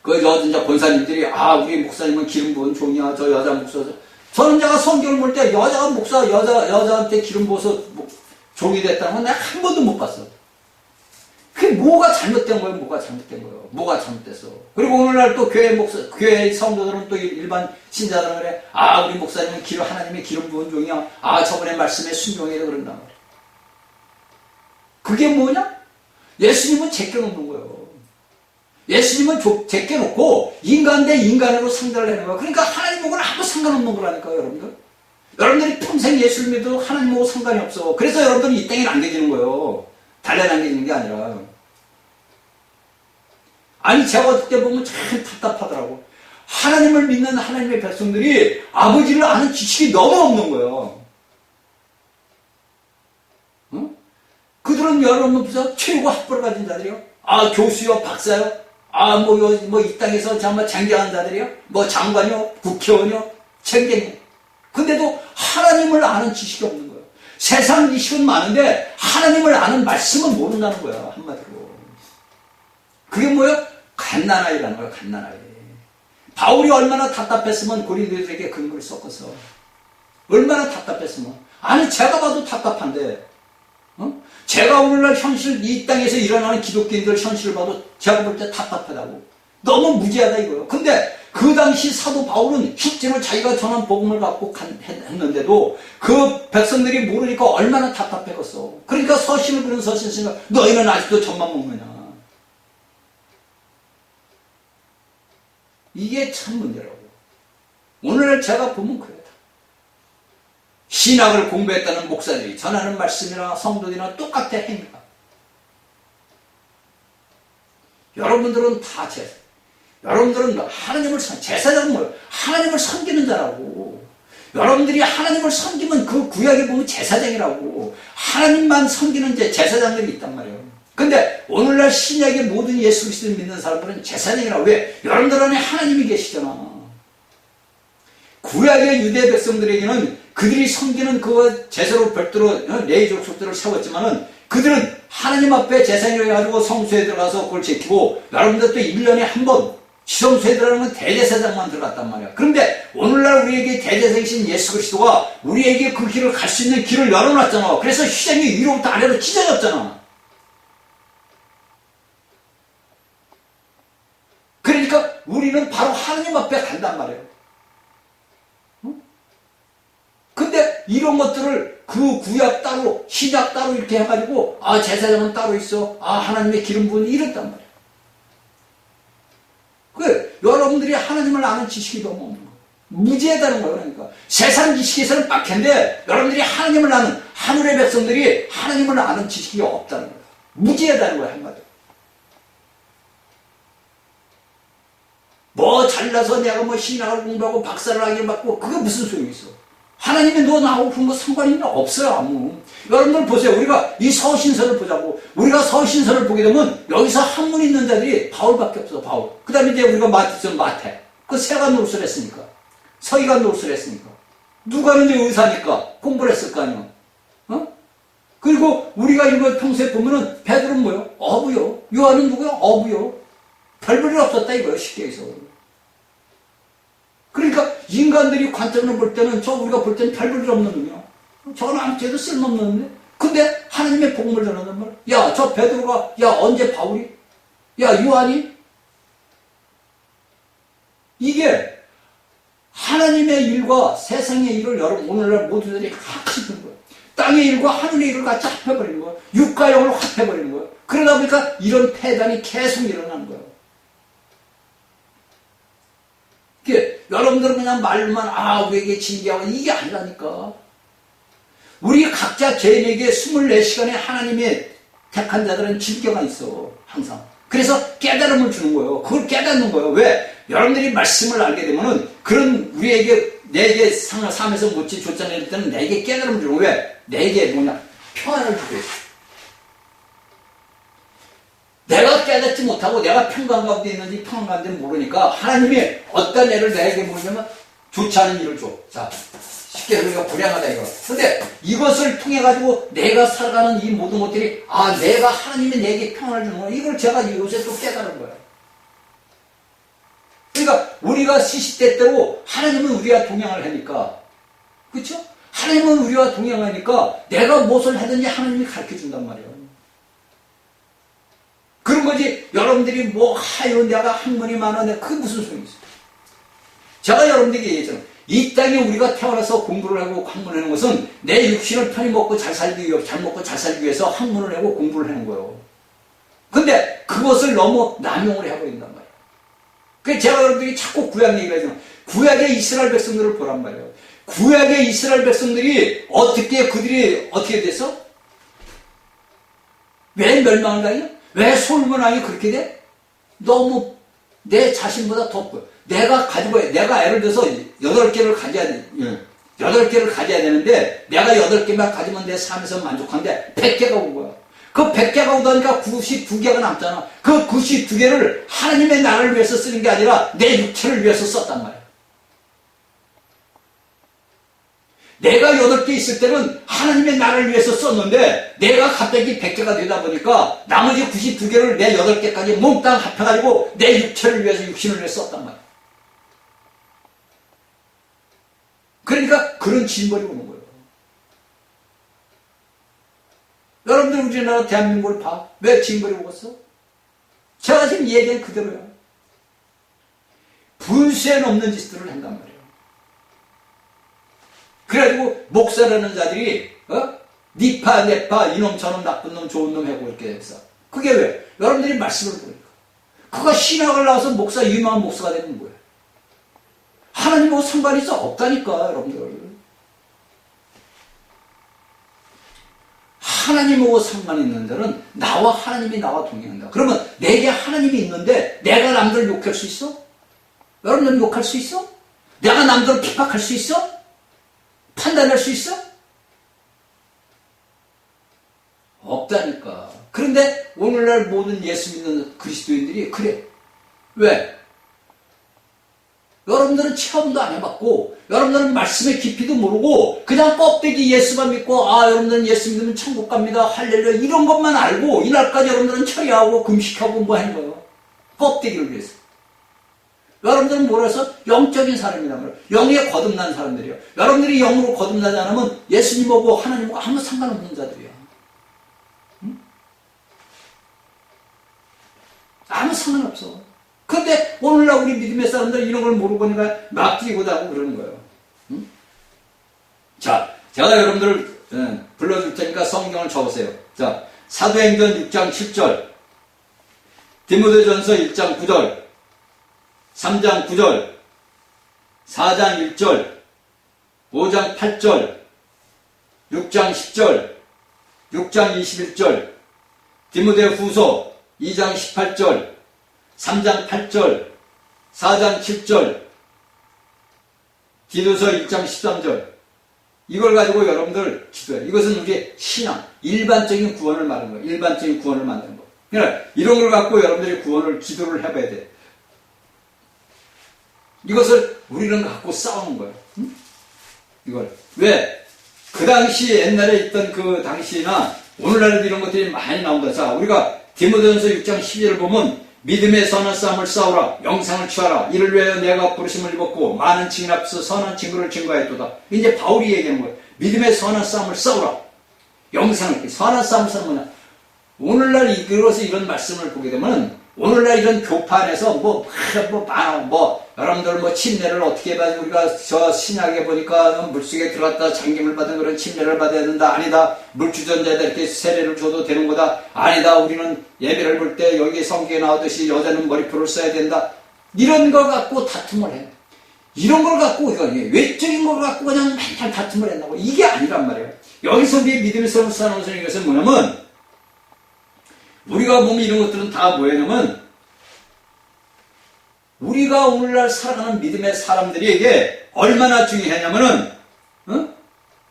이제 권사님들이 우리 목사님은 기름 부은 종이야. 저 여자 목사. 저는 제가 성경을 볼 때 여자가 목사 여자한테 기름 부어서 종이 됐다는 건 내가 한 번도 못 봤어. 그게 뭐가 잘못된 거예요? 뭐가 잘못됐어? 그리고 오늘날 또 교회 성도들은 또 일반 신자들은 그래. 우리 목사님은 하나님의 기름 부은 종이야. 저번에 말씀에 순종해야 그런단 말이야. 그게 뭐냐? 예수님은 제껴놓는 거예요. 예수님은 제껴놓고 인간 대 인간으로 상대를 하는 거야. 그러니까 하나님하고는 아무 상관없는 거라니까요, 여러분들. 여러분들이 평생 예수를 믿어도 하나님하고 상관이 없어. 그래서 여러분들은 이 땅에 남겨지는 거예요. 달래 남겨지는 게 아니라. 제가 어떨 때 보면 참 답답하더라고. 하나님을 믿는 하나님의 백성들이 아버지를 아는 지식이 너무 없는 거예요. 그들은 여러분께서 최고 학벌을 가진 자들이요. 교수요, 박사요. 이 땅에서 정말 장경한 자들이요. 장관이요, 국회의원이요, 청장이요. 근데도 하나님을 아는 지식이 없는 거예요. 세상 지식은 많은데 하나님을 아는 말씀은 모른다는 거야, 한마디로. 그게 뭐예요? 갓난아이라는 거야, 갓난아이. 바울이 얼마나 답답했으면 고린도에게 그런 걸 썼겠어. 얼마나 답답했으면. 제가 봐도 답답한데, 제가 오늘날 현실, 이 땅에서 일어나는 기독교인들 현실을 봐도 제가 볼 때 답답하다고. 너무 무지하다 이거예요. 근데 그 당시 사도 바울은 실제로 자기가 전한 복음을 갖고 했는데도 그 백성들이 모르니까 얼마나 답답했겠어. 그러니까 서신을 그런 서신을 쓰니까 너희는 아직도 젖만 먹느냐. 이게 참 문제라고. 오늘 제가 보면 그래요. 신학을 공부했다는 목사들이 전하는 말씀이나 성도들이나 똑같아 행위가. 여러분들은 다 여러분들은 하나님을 제사장은 뭐예요? 하나님을 섬기는 자라고. 여러분들이 하나님을 섬기면 그 구약에 보면 제사장이라고. 하나님만 섬기는 제사장들이 있단 말이에요. 근데 오늘날 신약의 모든 예수 그리스도를 믿는 사람들은 제사장이라고. 왜? 여러분들 안에 하나님이 계시잖아. 구약의 유대 백성들에게는 그들이 섬기는 그 제사로 별도로 레위 족속들을 세웠지만은 그들은 하나님 앞에 제사장을 해가지고 성소에 들어가서 그걸 지키고, 여러분들 또 1년에 한 번 지성소에 들어가는 대제사장만 들어갔단 말이야. 그런데 오늘날 우리에게 대제사장이신 예수 그리스도가 우리에게 그 길을 갈 수 있는 길을 열어놨잖아. 그래서 휘장이 위로부터 아래로 찢어졌잖아. 그러니까 우리는 바로 하나님 앞에 간단 말이에요. 근데 이런 것들을 그 구약 따로, 신약 따로 이렇게 해가지고, 아, 제사장은 따로 있어. 아, 하나님의 기름 부은 이랬단 말이에요. 여러분들이 하나님을 아는 지식이 너무 없는 거예요. 무지하다는 거예요. 그러니까 세상 지식에서는 빡텐데 여러분들이 하나님을 아는, 하늘의 백성들이 하나님을 아는 지식이 없다는 거예요. 무지하다는 거예요. 한마디로. 뭐 잘나서 내가 뭐 신학을 공부하고 박사를 하게 받고 그게 무슨 소용이 있어. 하나님이 너 나하고 그런 거 상관이 없어요. 아무. 여러분들 보세요. 우리가 이 서신서를 보자고. 우리가 서신서를 보게 되면 여기서 학문 있는 자들이 바울밖에 없어. 바울. 그 다음에 이제 우리가 마태. 그 세가 노릇을 했으니까. 서기가 노릇을 했으니까. 누가는 이제 의사니까 공부를 했을 거 아니야. 어? 그리고 우리가 이거 평소에 보면은 베드로는 뭐요? 어부요. 요한은 누구요? 어부요. 별 볼일 없었다 이거예요. 쉽게 해서. 그러니까 인간들이 관점으로 볼 때는 우리가 볼 때는 별 볼일 없는 놈이야. 저는 아무튼 쓸모없는 놈인데. 근데 하나님의 복음을 전하는 말. 야, 저 베드로가, 야, 언제 바울이? 야, 요한이? 이게 하나님의 일과 세상의 일을 여러분 오늘날 모두들이 같이 든 거예요. 땅의 일과 하늘의 일을 같이 합해버리는 거예요. 육과 영을 합해버리는 거예요. 그러다 보니까 이런 폐단이 계속 일어나는 거예요. 여러분들은 그냥 말만 우리에게 징계하고 이게 아니라니까. 우리 각자 개인에게 24시간에 하나님이 택한 자들은 징계가 있어. 항상. 그래서 깨달음을 주는 거예요. 그걸 깨닫는 거예요. 왜? 여러분들이 말씀을 알게 되면은 그런 우리에게 내게 삶에서 못지 줬잖아요. 때는 내게 깨달음을 주는 거예요. 왜? 내게 뭐냐? 평안을 주고 있어. 내가 깨닫지 못하고 내가 평강 가운데 있는지 평강 가운데 모르니까 하나님이 어떤 애를 내게 모르면 좋지 않은 일을 줘. 자, 쉽게 우리가 불행하다 이거. 근데 이것을 통해 가지고 내가 살아가는 이 모든 것들이 내가 하나님이 내게 평안을 주는 거야. 이걸 제가 요새 또 깨달은 거야. 그러니까 우리가 시시때때로 하나님은 우리와 동행을 하니까, 그렇죠? 하나님은 우리와 동행하니까 내가 무엇을 하든지 하나님이 가르쳐 준단 말이에요. 그런 거지. 여러분들이 내가 학문이 많아. 그게 무슨 소용이 있어요. 제가 여러분들에게 얘기했잖아요. 이 땅에 우리가 태어나서 공부를 하고 학문을 하는 것은 내 육신을 편히 먹고 잘 먹고 잘 살기 위해서 학문을 하고 공부를 하는 거예요. 근데 그것을 너무 남용을 해버린단 말이에요. 그래서 제가 여러분들이 자꾸 구약 얘기를 하잖아요. 구약의 이스라엘 백성들을 보란 말이에요. 구약의 이스라엘 백성들이 그들이 어떻게 됐어? 왜 멸망을 당해요? 왜 솔몬 왕이 그렇게 돼? 너무 내 자신보다 더 내가 예를 들어서 8개를 가져야 돼. 8개를 가져야 되는데 내가 8개만 가지면 내 삶에서 만족한데 100개가 온 거야. 그 100개가 오다니까 92개가 남잖아. 그 92개를 하나님의 나라를 위해서 쓰는 게 아니라 내 육체를 위해서 썼단 말이야. 내가 8개 있을 때는 하나님의 나라를 위해서 썼는데 내가 갑자기 100개가 되다 보니까 나머지 92개를 내 8개까지 몽땅 합해가지고 내 육체를 위해서 육신을 위해서 썼단 말이야. 그러니까 그런 징벌이 오는 거예요. 여러분들 우리나라 대한민국을 봐. 왜 징벌이 오겠어? 제가 지금 얘기한 그대로야. 분수에 넘는 짓들을 한단 말이에요. 그래가지고 목사라는 자들이 니파 네파 이놈 저놈 나쁜 놈 좋은 놈 하고 이렇게 했어. 그게 왜? 여러분들이 말씀을 보니까 그가 신학을 나와서 목사 유명한 목사가 되는 거예요. 하나님하고 상관이 있어? 없다니까 여러분들. 하나님하고 상관 있는 자는 나와 하나님이 나와 동행한다. 그러면 내게 하나님이 있는데 내가 남들을 욕할 수 있어? 여러분들 욕할 수 있어? 내가 남들을 핍박할 수 있어? 판단할 수 있어? 없다니까. 그런데 오늘날 모든 예수 믿는 그리스도인들이 그래. 왜? 여러분들은 체험도 안 해봤고 여러분들은 말씀의 깊이도 모르고 그냥 껍데기 예수만 믿고 여러분들은 예수 믿으면 천국 갑니다 할렐루야 이런 것만 알고 이날까지 여러분들은 처리하고 금식하고 뭐 하는 거예요? 껍데기를 위해서. 여러분들은 뭐라서 영적인 사람이란 말이에요. 영에 거듭난 사람들이에요. 여러분들이 영으로 거듭나지 않으면 예수님하고 하나님하고 아무 상관없는 자들이야. 응? 아무 상관없어. 근데 오늘날 우리 믿음의 사람들 이런 걸 모르고 보니까 막 뛰고 다고 그러는 거예요. 응? 자, 제가 여러분들을 불러줄 테니까 성경을 쳐보세요. 자, 사도행전 6장 7절, 디모데전서 1장 9절, 3장 9절, 4장 1절, 5장 8절, 6장 10절, 6장 21절, 디모데 후서 2장 18절, 3장 8절, 4장 7절, 디도서 1장 13절. 이걸 가지고 여러분들 기도해요. 이것은 우리의 신앙, 일반적인 구원을 말하는 거예요. 일반적인 구원을 만드는 거예요. 그러니까 이런 걸 갖고 여러분들이 구원을 기도를 해봐야 돼. 이것을 우리는 갖고 싸우는 거예요. 응? 이걸. 왜? 그 당시 옛날에 있던 그 당시나 오늘날에도 이런 것들이 많이 나온다. 자, 우리가 디모데전서 6장 12절을 보면 믿음의 선한 싸움을 싸우라. 영상을 취하라. 이를 위하여 내가 부르심을 입었고 많은 증인 앞에서 선한 증거를 증거했도다. 이제 바울이 얘기하는 거예요. 믿음의 선한 싸움을 싸우라. 영상을. 선한 싸움을 싸우는 뭐냐. 오늘날 이끌어서 이런 말씀을 보게 되면 오늘날 이런 교판에서 여러분들 침례를 어떻게 해야 우리가 저 신약에 보니까 물속에 들어갔다 잠김을 받은 그런 침례를 받아야 된다. 아니다. 물주전자에다 이렇게 세례를 줘도 되는 거다. 아니다. 우리는 예배를 볼 때 여기 성경에 나오듯이 여자는 머리표를 써야 된다. 이런 걸 갖고 다툼을 해. 이런 걸 갖고 외적인 걸 갖고 그냥 맨날 다툼을 했나고. 이게 아니란 말이에요. 여기서 우리 믿음의 선을 쌓아놓은 것은 뭐냐면 우리가 보면 이런 것들은 다 뭐냐면 우리가 오늘날 살아가는 믿음의 사람들에게 얼마나 중요하냐면은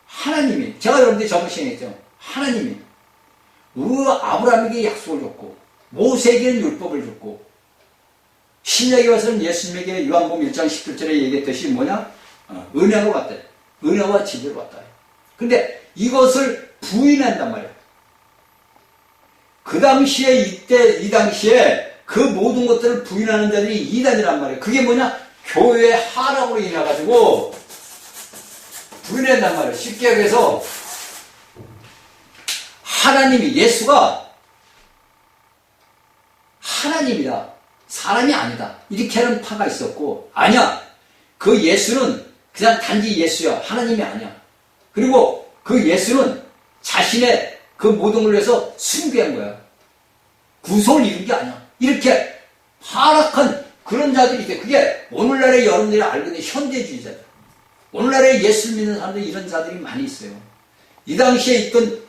하나님이 제가 여러분들이 저번 시간에 했죠. 하나님이 우리 아브라함에게 약속을 줬고 모세에게는 율법을 줬고 신약에 와서는 예수님에게 요한복음 1장 17절에 얘기했듯이 뭐냐? 은혜로 왔다. 은혜와 진리로 왔다. 근데 이것을 부인한단 말이야. 그 당시에 이 당시에 그 모든 것들을 부인하는 자들이 이단이란 말이에요. 그게 뭐냐? 교회의 하락으로 인해가지고 부인한단 말이에요. 쉽게 얘기해서 하나님이 예수가 하나님이다. 사람이 아니다. 이렇게 하는 파가 있었고 아니야. 그 예수는 그냥 단지 예수야. 하나님이 아니야. 그리고 그 예수는 자신의 그 모든 걸 위해서 숭배한 거야. 구속을 이룬 게 아니야. 이렇게 파락한 그런 자들이 있대. 그게 오늘날의 여러분들이 알고 있는 현대주의자들. 오늘날의 예수 믿는 사람들이 이런 자들이 많이 있어요. 이 당시에 있던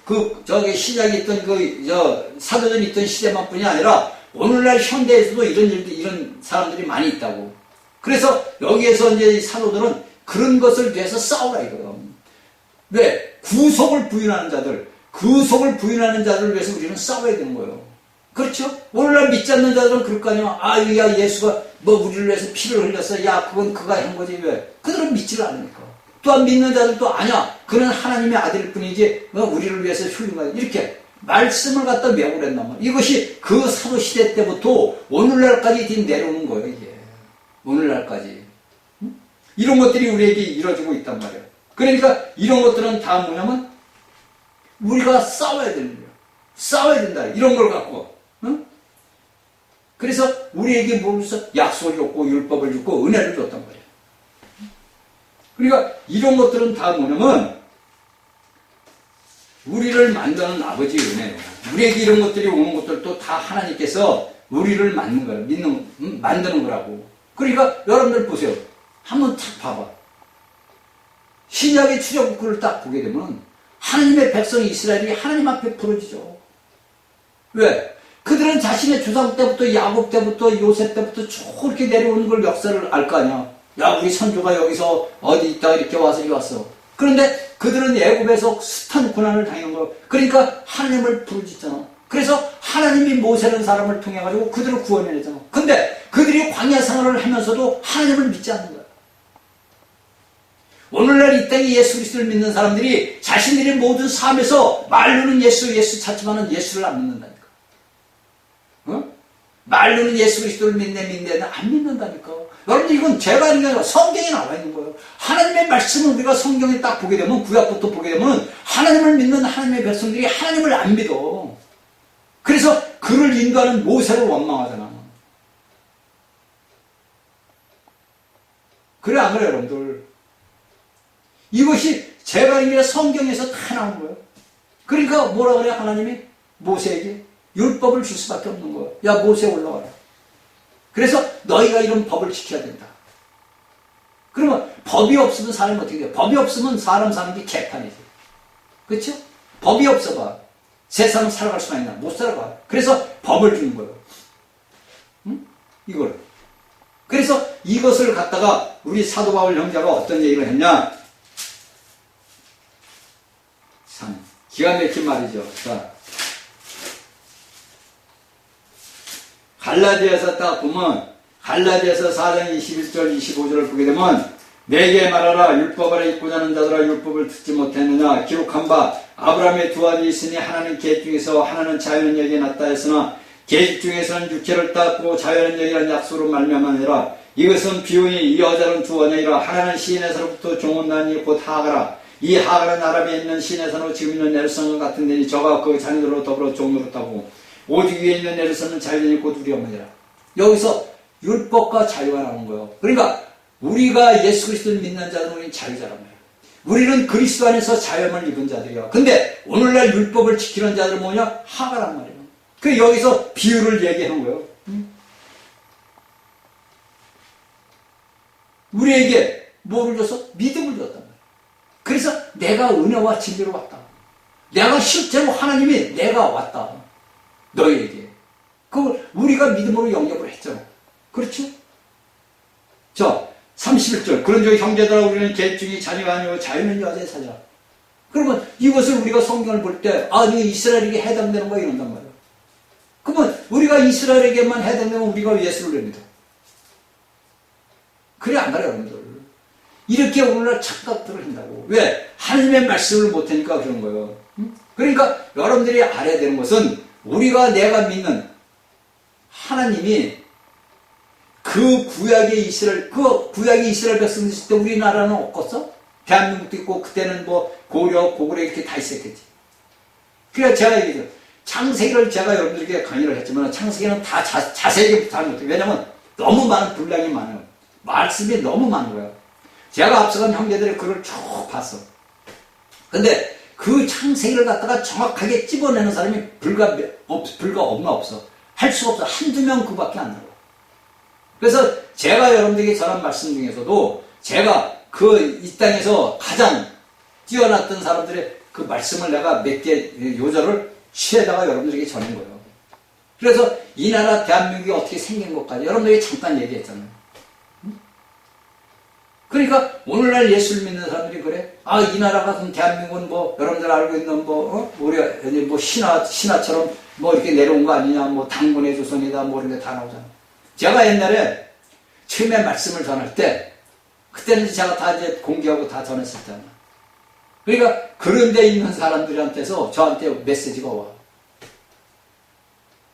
신약에 있던 사도전에 있던 시대만 뿐이 아니라 오늘날 현대에서도 이런 사람들이 많이 있다고. 그래서 여기에서 이제 사도들은 그런 것을 위해서 싸우라 이거예요. 왜? 구속을 부인하는 자들, 구속을 부인하는 자들을 위해서 우리는 싸워야 되는 거예요. 그렇죠? 오늘날 믿지 않는 자들은 그럴 거 아니야. 야, 예수가 우리를 위해서 피를 흘렸어. 야, 그건 그가 한 거지. 왜? 그들은 믿지를 않으니까. 또한 믿는 자들도 아니야. 그는 하나님의 아들일 뿐이지, 우리를 위해서 흘린 거야. 이렇게 말씀을 갖다 왜곡을 했단 말이야. 이것이 그 사도시대 때부터 오늘날까지 내려오는 거예요, 이게. 오늘날까지. 응? 이런 것들이 우리에게 이루어지고 있단 말이에요. 그러니까 이런 것들은 다 뭐냐면 우리가 싸워야 되는 거예요. 싸워야 된다. 이런 걸 갖고. 응? 그래서 우리에게 뭘 줬어? 약속을 줬고 율법을 줬고 은혜를 줬단 말이에요. 그러니까 이런 것들은 다 뭐냐면 우리를 만드는 아버지의 은혜예요. 우리에게 이런 것들이 오는 것들도 다 하나님께서 우리를 만드는 거라고. 그러니까 여러분들 보세요. 한번 탁 봐봐. 신약의 출애굽기를 딱 보게 되면 하나님의 백성 이스라엘이 하나님 앞에 부러지죠. 왜? 그들은 자신의 조상 때부터 야곱 때부터 요셉 때부터 쭉 이렇게 내려오는 걸 역사를 알 거 아니야. 야, 우리 선조가 여기서 어디 있다가 이렇게 와서 이리 왔어. 그런데 그들은 애굽에서 숱한 고난을 당한 거예요. 그러니까 하나님을 부르짖잖아. 그래서 하나님이 모세라는 사람을 통해 가지고 그들을 구원해내잖아. 근데 그들이 광야 생활을 하면서도 하나님을 믿지 않는 거야. 오늘날 이 땅에 예수 그리스도를 믿는 사람들이 자신들의 모든 삶에서 말로는 예수 찾지만은 예수를 안 믿는다니까. 어? 말로는 예수 그리스도를 믿네 안 믿는다니까. 여러분들 이건 제가 하는 게 아니라 성경에 나와 있는 거예요. 하나님의 말씀을 우리가 성경에 딱 보게 되면 구약부터 보게 되면 하나님을 믿는 하나님의 백성들이 하나님을 안 믿어. 그래서 그를 인도하는 모세를 원망하잖아. 그래 안 그래요 여러분들? 이것이 제가 하는 게 성경에서 다 나온 거예요. 그러니까 뭐라 그래요 하나님이? 모세에게 율법을 줄 수밖에 없는 거예요. 야 모세 올라와라. 그래서 너희가 이런 법을 지켜야 된다. 그러면 법이 없으면 사람이 어떻게 돼요? 법이 없으면 사람 사는 게 개판이지. 그렇죠? 법이 없어봐. 세상을 살아갈 수가 있나? 못 살아가. 그래서 법을 주는 거예요. 응? 이걸. 그래서 이것을 갖다가 우리 사도 바울 형제가 어떤 얘기를 했냐? 참 기가 막힌 말이죠. 자, 갈라디아서 딱 보면 갈라디아서 4장 21절 25절을 보게 되면 내게 말하라 율법 아래 있고자 하는 자들아 율법을 듣지 못했느냐 기록한 바 아브라함의 두 아들이 있으니 하나는 계집 중에서 하나는 자연은 여기에 났다 했으나 계집 중에서는 육체를 땄고 자연은 여기란 약속으로 말미암았느니라. 이것은 비유니 이 여자는 두 언약이라. 하나는 시인에서로부터 종은 난이 곧 하가라. 이 하가는 아람에 있는 시인에서로 지금 있는 네르선과 같은 데니 저가 그 자녀들로 더불어 종노릇하고 오직 위에 있는 네르선은 자연이 곧 우리 어머니라. 여기서 율법과 자유가 나오는 거예요. 그러니까 우리가 예수 그리스도를 믿는 자들은 우리는 자유자란 말이에요. 우리는 그리스도 안에서 자유함을 입은 자들이야. 근데 오늘날 율법을 지키는 자들은 뭐냐? 하가란 말이에요. 그 여기서 비유를 얘기하는 거예요. 우리에게 뭐를 줬어? 믿음을 줬단 말이에요. 그래서 내가 은혜와 진리로 왔다. 내가 실제로 하나님이 내가 왔다. 너희에게. 그걸 우리가 믿음으로 영접을 했잖아. 그렇죠? 자, 31절. 그런즉 형제들아 우리는 계집 중에 자녀가 아니고 자유는 여자의 사자. 그러면 이것을 우리가 성경을 볼 때 아, 이거 이스라엘에게 해당되는 거야 이런단 말이야. 그러면 우리가 이스라엘에게만 해당되면 우리가 예수를 믿어. 그래 안 그래 여러분들? 이렇게 오늘날 착각들을 한다고. 왜? 하나님의 말씀을 못하니까 그런 거예요. 그러니까 여러분들이 알아야 되는 것은 우리가 내가 믿는 하나님이 그 구약의 이스라엘 백성들 있을 때 우리나라는 없겠어? 대한민국도 있고 그때는 뭐 고려, 고구려 이렇게 다 있었겠지. 그래서 제가 얘기했죠. 창세기를 제가 여러분들에게 강의를 했지만 창세기는 다 자세하게 다 못해요. 왜냐면 너무 많은 분량이 많아요. 말씀이 너무 많은 거예요. 제가 앞서간 형제들의 글을 쭉 봤어. 근데 그 창세기를 갖다가 정확하게 찝어내는 사람이 불가 없나 없어. 할 수가 없어. 한두 명 그밖에 안 나와. 그래서 제가 여러분들에게 전한 말씀 중에서도 제가 이 땅에서 가장 뛰어났던 사람들의 그 말씀을 내가 몇 개 요절을 취해다가 여러분들에게 전한 거예요. 그래서 이 나라 대한민국이 어떻게 생긴 것까지 여러분들에게 잠깐 얘기했잖아요. 그러니까 오늘날 예수를 믿는 사람들이 그래? 아, 이 나라 같은 대한민국은 뭐 여러분들 알고 있는 우리 뭐 신화처럼 뭐 이렇게 내려온 거 아니냐, 뭐 당군의 조선이다, 뭐 이런 게 다 나오잖아. 제가 옛날에 처음에 말씀을 전할 때 그때는 제가 다 이제 공개하고 다 전했었잖아. 그러니까 그런 데 있는 사람들한테서 저한테 메시지가 와.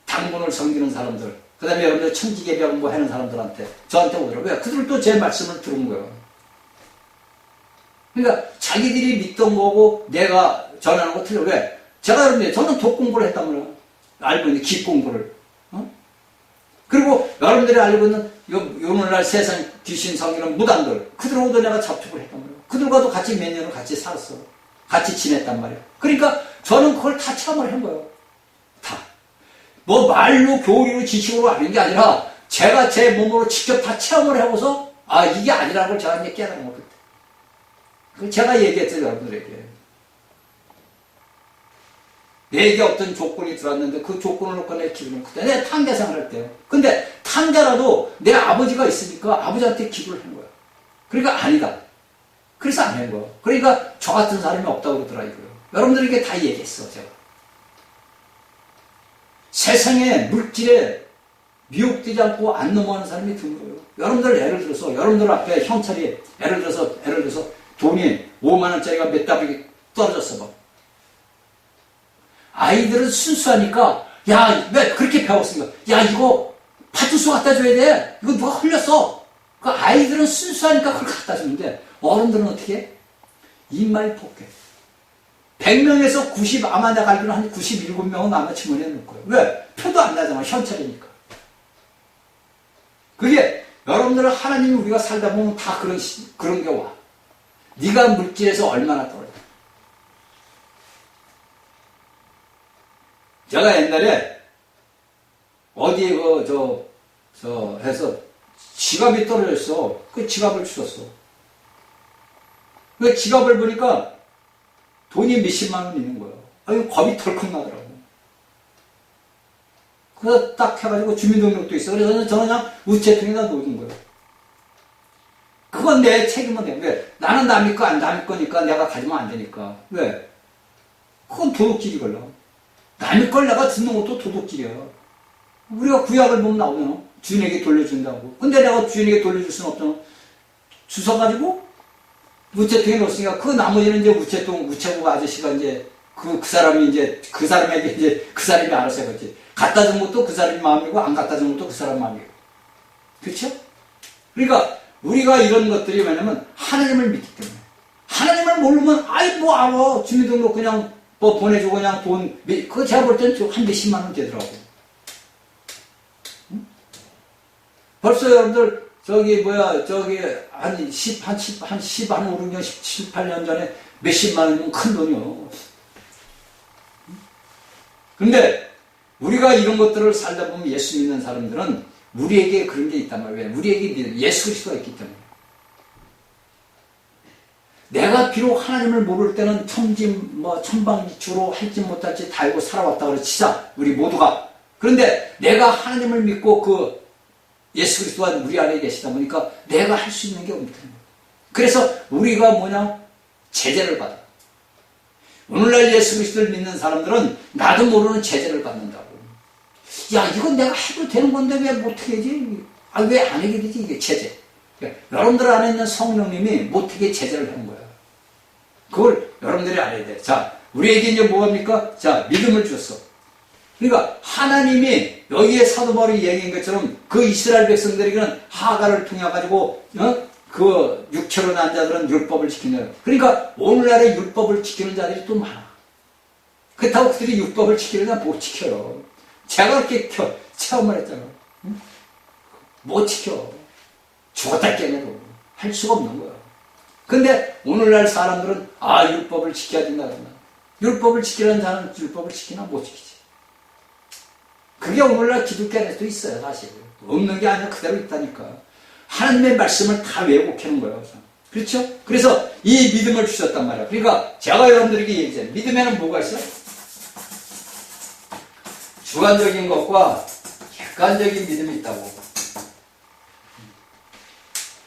당군을 섬기는 사람들, 그 다음에 여러분들 천지개벽 뭐 하는 사람들한테 저한테 오더라고요. 왜? 그들도 제 말씀을 들은 거예요. 그러니까 자기들이 믿던 거고 내가 전하는 거 틀려. 왜? 제가 여러분들 저는 독 공부를 했단 말이에요. 알고 있는 기 공부를. 그리고 여러분들이 알고 있는 오늘날 세상 귀신 성기는 무당들, 그들하고도 내가 접촉을 했단 말이에요. 그들과도 같이 몇 년을 같이 살았어. 같이 지냈단 말이에요. 그러니까 저는 그걸 다 체험을 한 거예요. 다. 뭐 말로 교리로 지식으로 아는 게 아니라 제가 제 몸으로 직접 다 체험을 해보서 아 이게 아니라는 걸 제가 이제 깨달은 거거든요. 그 제가 얘기했죠 여러분들에게. 내게 어떤 조건이 들어왔는데 그 조건을 놓고 내 기도를 그때 내가 탕자생활 할 때요. 근데 탕자라도 내 아버지가 있으니까 아버지한테 기도를 한 거야. 그러니까 아니다. 그래서 안 한 거야. 그러니까 저 같은 사람이 없다고 그러더라고요. 여러분들에게 다 얘기했어 제가. 세상에 물질에 미혹되지 않고 안 넘어가는 사람이 드물어요. 여러분들 예를 들어서 여러분들 앞에 형찰이 예를 들어서 돈이 5만 원짜리가 몇 달이 떨어졌어 봐. 아이들은 순수하니까 야 왜 그렇게 배웠으니까 야 이거 파투스 갖다 줘야 돼. 이거 누가 흘렸어. 그 아이들은 순수하니까 그걸 갖다 주는데 어른들은 어떻게 해? 입말 폭해. 100명에서 90 아마 내가 알기로는 한 97명은 아마 주머니에 넣을 거예요. 왜? 표도 안 나잖아. 현찰이니까. 그게 여러분들은 하나님이 우리가 살다 보면 다 그런 게 와. 네가 물질에서 얼마나 떨어져. 제가 옛날에 어디에 해서 지갑이 떨어졌어. 그 지갑을 주웠어. 그 지갑을 보니까 돈이 몇십만 원 있는 거예요. 아유, 겁이 덜컥 나더라고. 그래서 딱 해가지고 주민등록도 있어. 그래서 저는 그냥 우체통에다 놓는 거예요. 그건 내 책임은 돼. 왜? 나는 남의 거, 남의 거니까 내가 가지면 안 되니까. 왜? 그건 도둑질이 걸려. 남의 걸 내가 듣는 것도 도둑질이야. 우리가 구약을 보면 나오잖아. 주인에게 돌려준다고. 근데 내가 주인에게 돌려줄 수는 없잖아. 주워가지고 우체통에 넣었으니까 그 나머지는 이제 우체국 아저씨가 이제 그 사람이 이제 그 사람에게 이제 그 사람이 알아서 해봤지. 갖다 준 것도 그 사람이 마음이고 안 갖다 준 것도 그 사람 마음이고. 그렇죠? 그러니까 우리가 이런 것들이 왜냐면 하나님을 믿기 때문에. 하나님을 모르면 아이 뭐 알아. 주민등록 그냥 뭐 보내주고 그냥 돈 그거 제가 볼 때는 한 몇십만 원 되더라고. 응? 벌써 여러분들 한 5, 6년, 17, 18년 전에 몇십만 원이면 큰 돈이요. 근데 우리가 이런 것들을 살다 보면 예수 믿는 사람들은 우리에게 그런 게 있단 말이에요. 왜? 우리에게 예수 그리스도가 있기 때문에. 내가 비록 하나님을 모를 때는 천방지축으로 할지 못할지 다 알고 살아왔다 그래 치자. 우리 모두가. 그런데 내가 하나님을 믿고 그 예수 그리스도가 우리 안에 계시다 보니까 내가 할 수 있는 게 없는 거예요. 그래서 우리가 제재를 받아. 오늘날 예수 그리스도를 믿는 사람들은 나도 모르는 제재를 받는다고. 야, 이건 내가 해도 되는 건데 왜 못하게 하지? 왜 안 하게 되지? 이게 제재. 그러니까 여러분들 안에 있는 성령님이 못하게 제재를 하는 거야. 그걸 여러분들이 알아야 돼. 자, 우리에게 이제 뭐합니까? 자, 믿음을 줬어. 그러니까 하나님이 여기에 사도 바울이 얘기한 것처럼 그 이스라엘 백성들에게는 하가를 통해 가지고 그 육체로 난 자들은 율법을 지킨다. 그러니까 오늘날의 율법을 지키는 자들이 또 많아. 그렇다고 그들이 율법을 지키려면 못 지켜요. 제가 그렇게 체험을 했잖아. 응? 못 지켜. 죽었다 깨내도 할 수가 없는 거야. 근데 오늘날 사람들은 율법을 지켜야 된다 그런다. 율법을 지키려는 자는 율법을 지키나 못 지키지. 그게 오늘날 기독교 안에도 있어요, 사실. 없는 게 아니라 그대로 있다니까. 하나님의 말씀을 다 왜곡하는 거예요. 그렇죠? 그래서 이 믿음을 주셨단 말이에요. 그러니까 제가 여러분들에게 얘기해요. 믿음에는 뭐가 있어요? 주관적인 것과 객관적인 믿음이 있다고.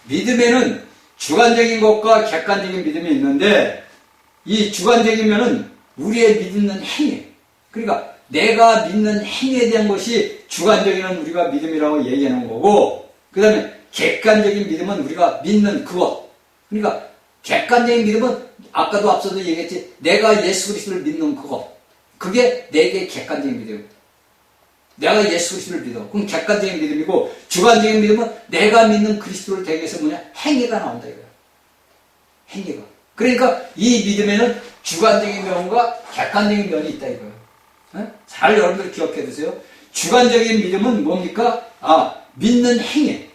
믿음에는 주관적인 것과 객관적인 믿음이 있는데 이 주관적인 면은 우리의 믿는 행위. 그러니까 내가 믿는 행위에 대한 것이 주관적인 우리가 믿음이라고 얘기하는 거고, 그 다음에 객관적인 믿음은 우리가 믿는 그것. 그러니까 객관적인 믿음은 아까도 앞서도 얘기했지. 내가 예수 그리스도를 믿는 그것. 그게 내게 객관적인 믿음. 내가 예수 그리스도를 믿어. 그럼 객관적인 믿음이고, 주관적인 믿음은 내가 믿는 그리스도를 되기 위해서 행위가 나온다 이거야. 행위가. 그러니까 이 믿음에는 주관적인 면과 객관적인 면이 있다 이거야. 잘 여러분들 기억해 두세요. 주관적인 믿음은 뭡니까? 믿는 행위.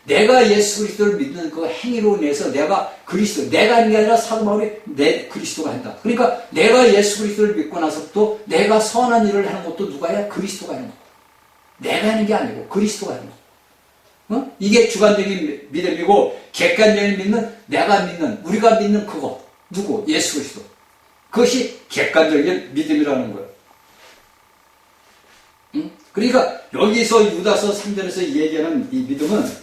내가 예수 그리스도를 믿는 그 행위로 인해서 내가 그리스도, 내가 하는 게 아니라 사도 바울이 내 그리스도가 한다. 그러니까 내가 예수 그리스도를 믿고 나서부터 내가 선한 일을 하는 것도 누가 해야? 그리스도가 하는 거. 내가 하는 게 아니고 그리스도가 하는 거. 이게 주관적인 믿음이고, 객관적인 믿는, 내가 믿는, 우리가 믿는 그거. 누구? 예수 그리스도. 그것이 객관적인 믿음이라는 거예요. 그러니까 여기서 유다서 3절에서 얘기하는 이 믿음은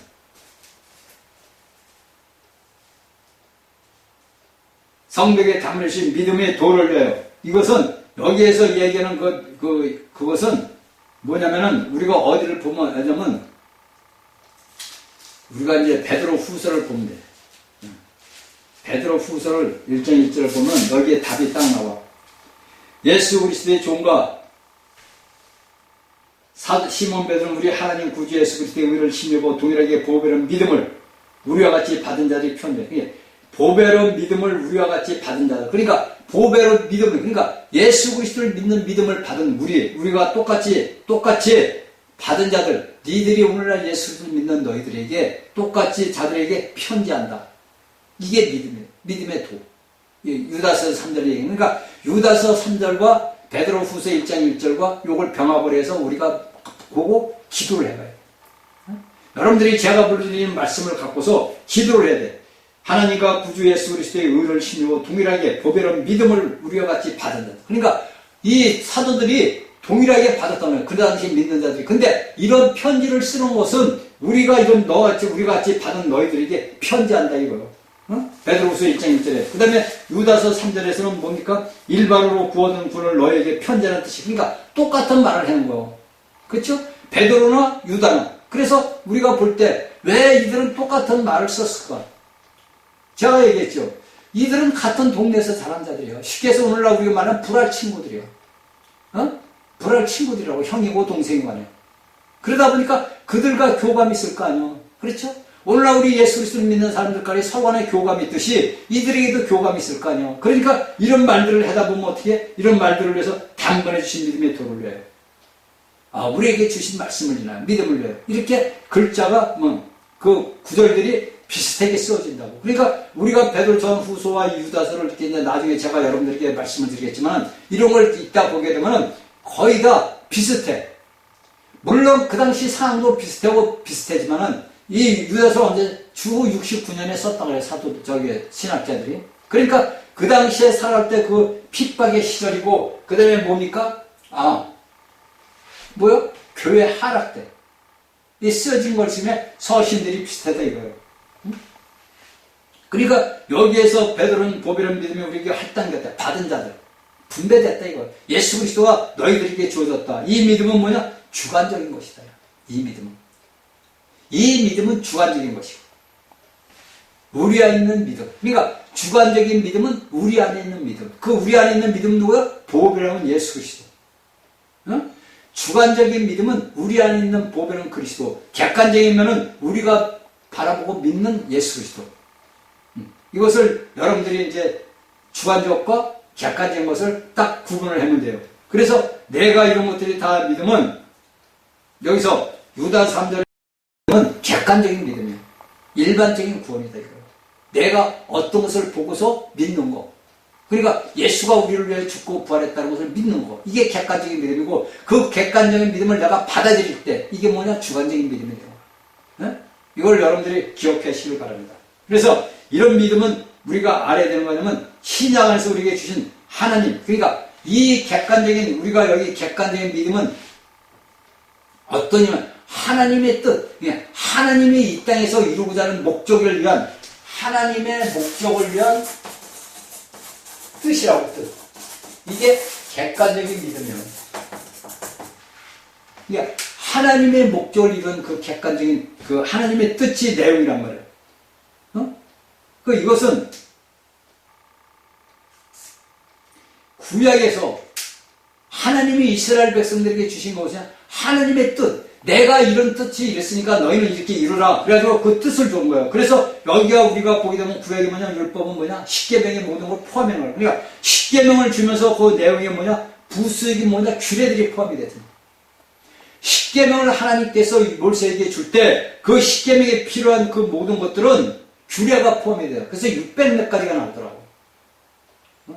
성벽에 담으신 믿음의 돌을 위하여. 이것은 여기에서 얘기하는 그것은 뭐냐면은 우리가 어디를 보면 왜냐면 우리가 이제 베드로 후서를 보면 돼. 베드로 후서를 1장 1절을 보면 여기에 답이 딱 나와. 예수 그리스도의 종과 시몬 베드로는 우리 하나님 구주 예수 그리스도의 의를 힘입어 동일하게 보배로운 믿음을 우리와 같이 받은 자들이 표현돼. 보배로운 믿음을 우리와 같이 받은 자들. 그러니까 보배로운 믿음을, 그러니까 예수 그리스도를 믿는 믿음을 받은 우리가 똑같이 받은 자들, 니들이 오늘날 예수 그리스도를 믿는 너희들에게 똑같이 자들에게 편지한다. 이게 믿음이에요. 믿음의 도. 유다서 3절의 얘기. 그러니까 유다서 3절과 베드로 후서 1장 1절과 요걸 병합을 해서 우리가 보고 기도를 해봐요. 여러분들이 제가 불러드리는 말씀을 갖고서 기도를 해야 돼. 하나님과 구주 예수 그리스도의 의를 힘입어 동일하게 보배로운 믿음을 우리와 같이 받았다. 그러니까 이 사도들이 동일하게 받았다는 거예요. 그 당시 믿는 자들이. 근데 이런 편지를 쓰는 것은 우리가 같이 받은 너희들에게 편지한다 이거예요. 베드로후서 1장 1절에. 그 다음에 유다서 3절에서는 뭡니까? 일반으로 구원은 분을 너에게 편지하는 뜻이. 그러니까 똑같은 말을 하는 거예요. 그렇죠? 베드로나 유다나. 그래서 우리가 볼 때 왜 이들은 똑같은 말을 썼을까? 제가 얘기했죠. 이들은 같은 동네에서 자란 자들이에요. 쉽게 해서 오늘날 우리가 말하는 불알 친구들이에요. 불알 친구들이라고. 형이고 동생이고 하네요. 그러다 보니까 그들과 교감이 있을 거 아니에요. 그렇죠? 오늘날 우리 예수 그리스도를 믿는 사람들까지 서로 간에 교감이 있듯이 이들에게도 교감이 있을 거 아니에요. 그러니까 이런 말들을 하다 보면 어떻게? 이런 말들을 위해서 단번에 주신 믿음의 도를 위하여. 우리에게 주신 말씀을 위하여. 믿음을 위하여. 이렇게 글자가 그 구절들이 비슷하게 쓰여진다고. 그러니까 우리가 베드로 전 후서와 유다서를 이렇게 이제 나중에 제가 여러분들에게 말씀을 드리겠지만 이런 걸 읽다 보게 되면 거의 다 비슷해. 물론 그 당시 상황도 비슷하고 비슷하지만은 이 유다서 언제 주 69년에 썼다고 해요. 신학자들이. 그러니까 그 당시에 살아갈 때 그 핍박의 시절이고 그 다음에 뭡니까? 교회 하락 때. 이 쓰여진 걸 쓰면 서신들이 비슷하다 이거예요. 그러니까 여기에서 베드로는 보배로운 믿음이 우리에게 할당됐다. 받은 자들. 분배됐다 이거. 예수 그리스도가 너희들에게 주어졌다. 이 믿음은 뭐냐? 주관적인 것이다. 이 믿음은 주관적인 것이고. 우리 안에 있는 믿음. 그러니까 주관적인 믿음은 우리 안에 있는 믿음. 그 우리 안에 있는 믿음은 누구야? 보배로운 예수 그리스도. 주관적인 믿음은 우리 안에 있는 보배로운 그리스도. 객관적인 면은 우리가 바라보고 믿는 예수 그리스도. 이것을 여러분들이 이제 주관적과 객관적인 것을 딱 구분을 하면 돼요. 그래서 내가 이런 것들이 다 믿으면 여기서 유다 3절은 객관적인 믿음이에요. 일반적인 구원이다 이거예요. 내가 어떤 것을 보고서 믿는 거. 그러니까 예수가 우리를 위해 죽고 부활했다는 것을 믿는 거. 이게 객관적인 믿음이고 그 객관적인 믿음을 내가 받아들일 때 이게 뭐냐? 주관적인 믿음이에요. 네? 이걸 여러분들이 기억하시길 바랍니다. 그래서 이런 믿음은 우리가 알아야 되는 거냐면 신약 안에서 우리에게 주신 하나님. 그러니까 이 객관적인 우리가 여기 객관적인 믿음은 어떠냐면 하나님의 뜻. 하나님이 이 땅에서 이루고자 하는 목적을 위한 하나님의 목적을 위한 뜻이라고 뜻. 이게 객관적인 믿음이에요. 그러니까 하나님의 목적을 이룬 그 객관적인 그 하나님의 뜻이 내용이란 말이에요. 이것은 구약에서 하나님이 이스라엘 백성들에게 주신 것은 하나님의 뜻. 내가 이런 뜻이 이랬으니까 너희는 이렇게 이루라. 그래가지고 그 뜻을 준 거예요. 그래서 여기가 우리가 보게 되면 구약이 뭐냐, 율법은 뭐냐, 십계명의 모든 걸 포함하는 거예요. 그러니까 십계명을 주면서 그 내용이 뭐냐, 부수익이 뭐냐, 규례들이 포함이 되잖아요. 십계명을 하나님께서 몰세에게 줄 때 그 십계명에 필요한 그 모든 것들은 규례가 포함이 돼요. 그래서 600몇 가지가 나오더라고.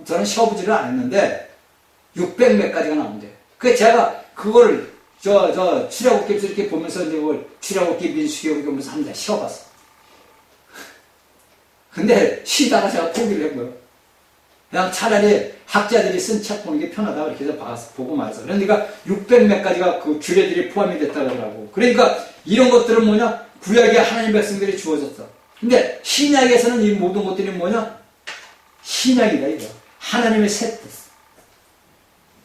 저는 시어보지를 안 했는데 600몇 가지가 나온대. 그 제가 그걸 출애굽기에서 이렇게 보면서 이제 그걸 출애굽기 민수기 보면서 한번 쉬어봤어. 근데 쉬다가 제가 포기를 한 거예요. 그냥 차라리 학자들이 쓴 책 보는 게 편하다 그렇게 해서 보고 말았어. 그러니까 600몇 가지가 그 규례들이 포함이 됐다고 하더라고. 그러니까 이런 것들은 뭐냐? 구약에 하나님 백성들이 주어졌어. 근데 신약에서는 이 모든 것들이 뭐냐? 신약이다 이거. 하나님의 새 뜻.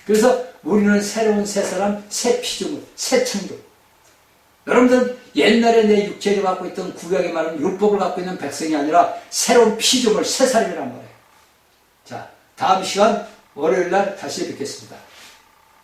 그래서 우리는 새로운 새 사람, 새 피조물, 새 창조. 여러분들은 옛날에 내 육체를 갖고 있던 구약에 말하는 율법을 갖고 있는 백성이 아니라 새로운 피조물, 새 사람이란 말이에요. 자, 다음 시간 월요일 날 다시 뵙겠습니다.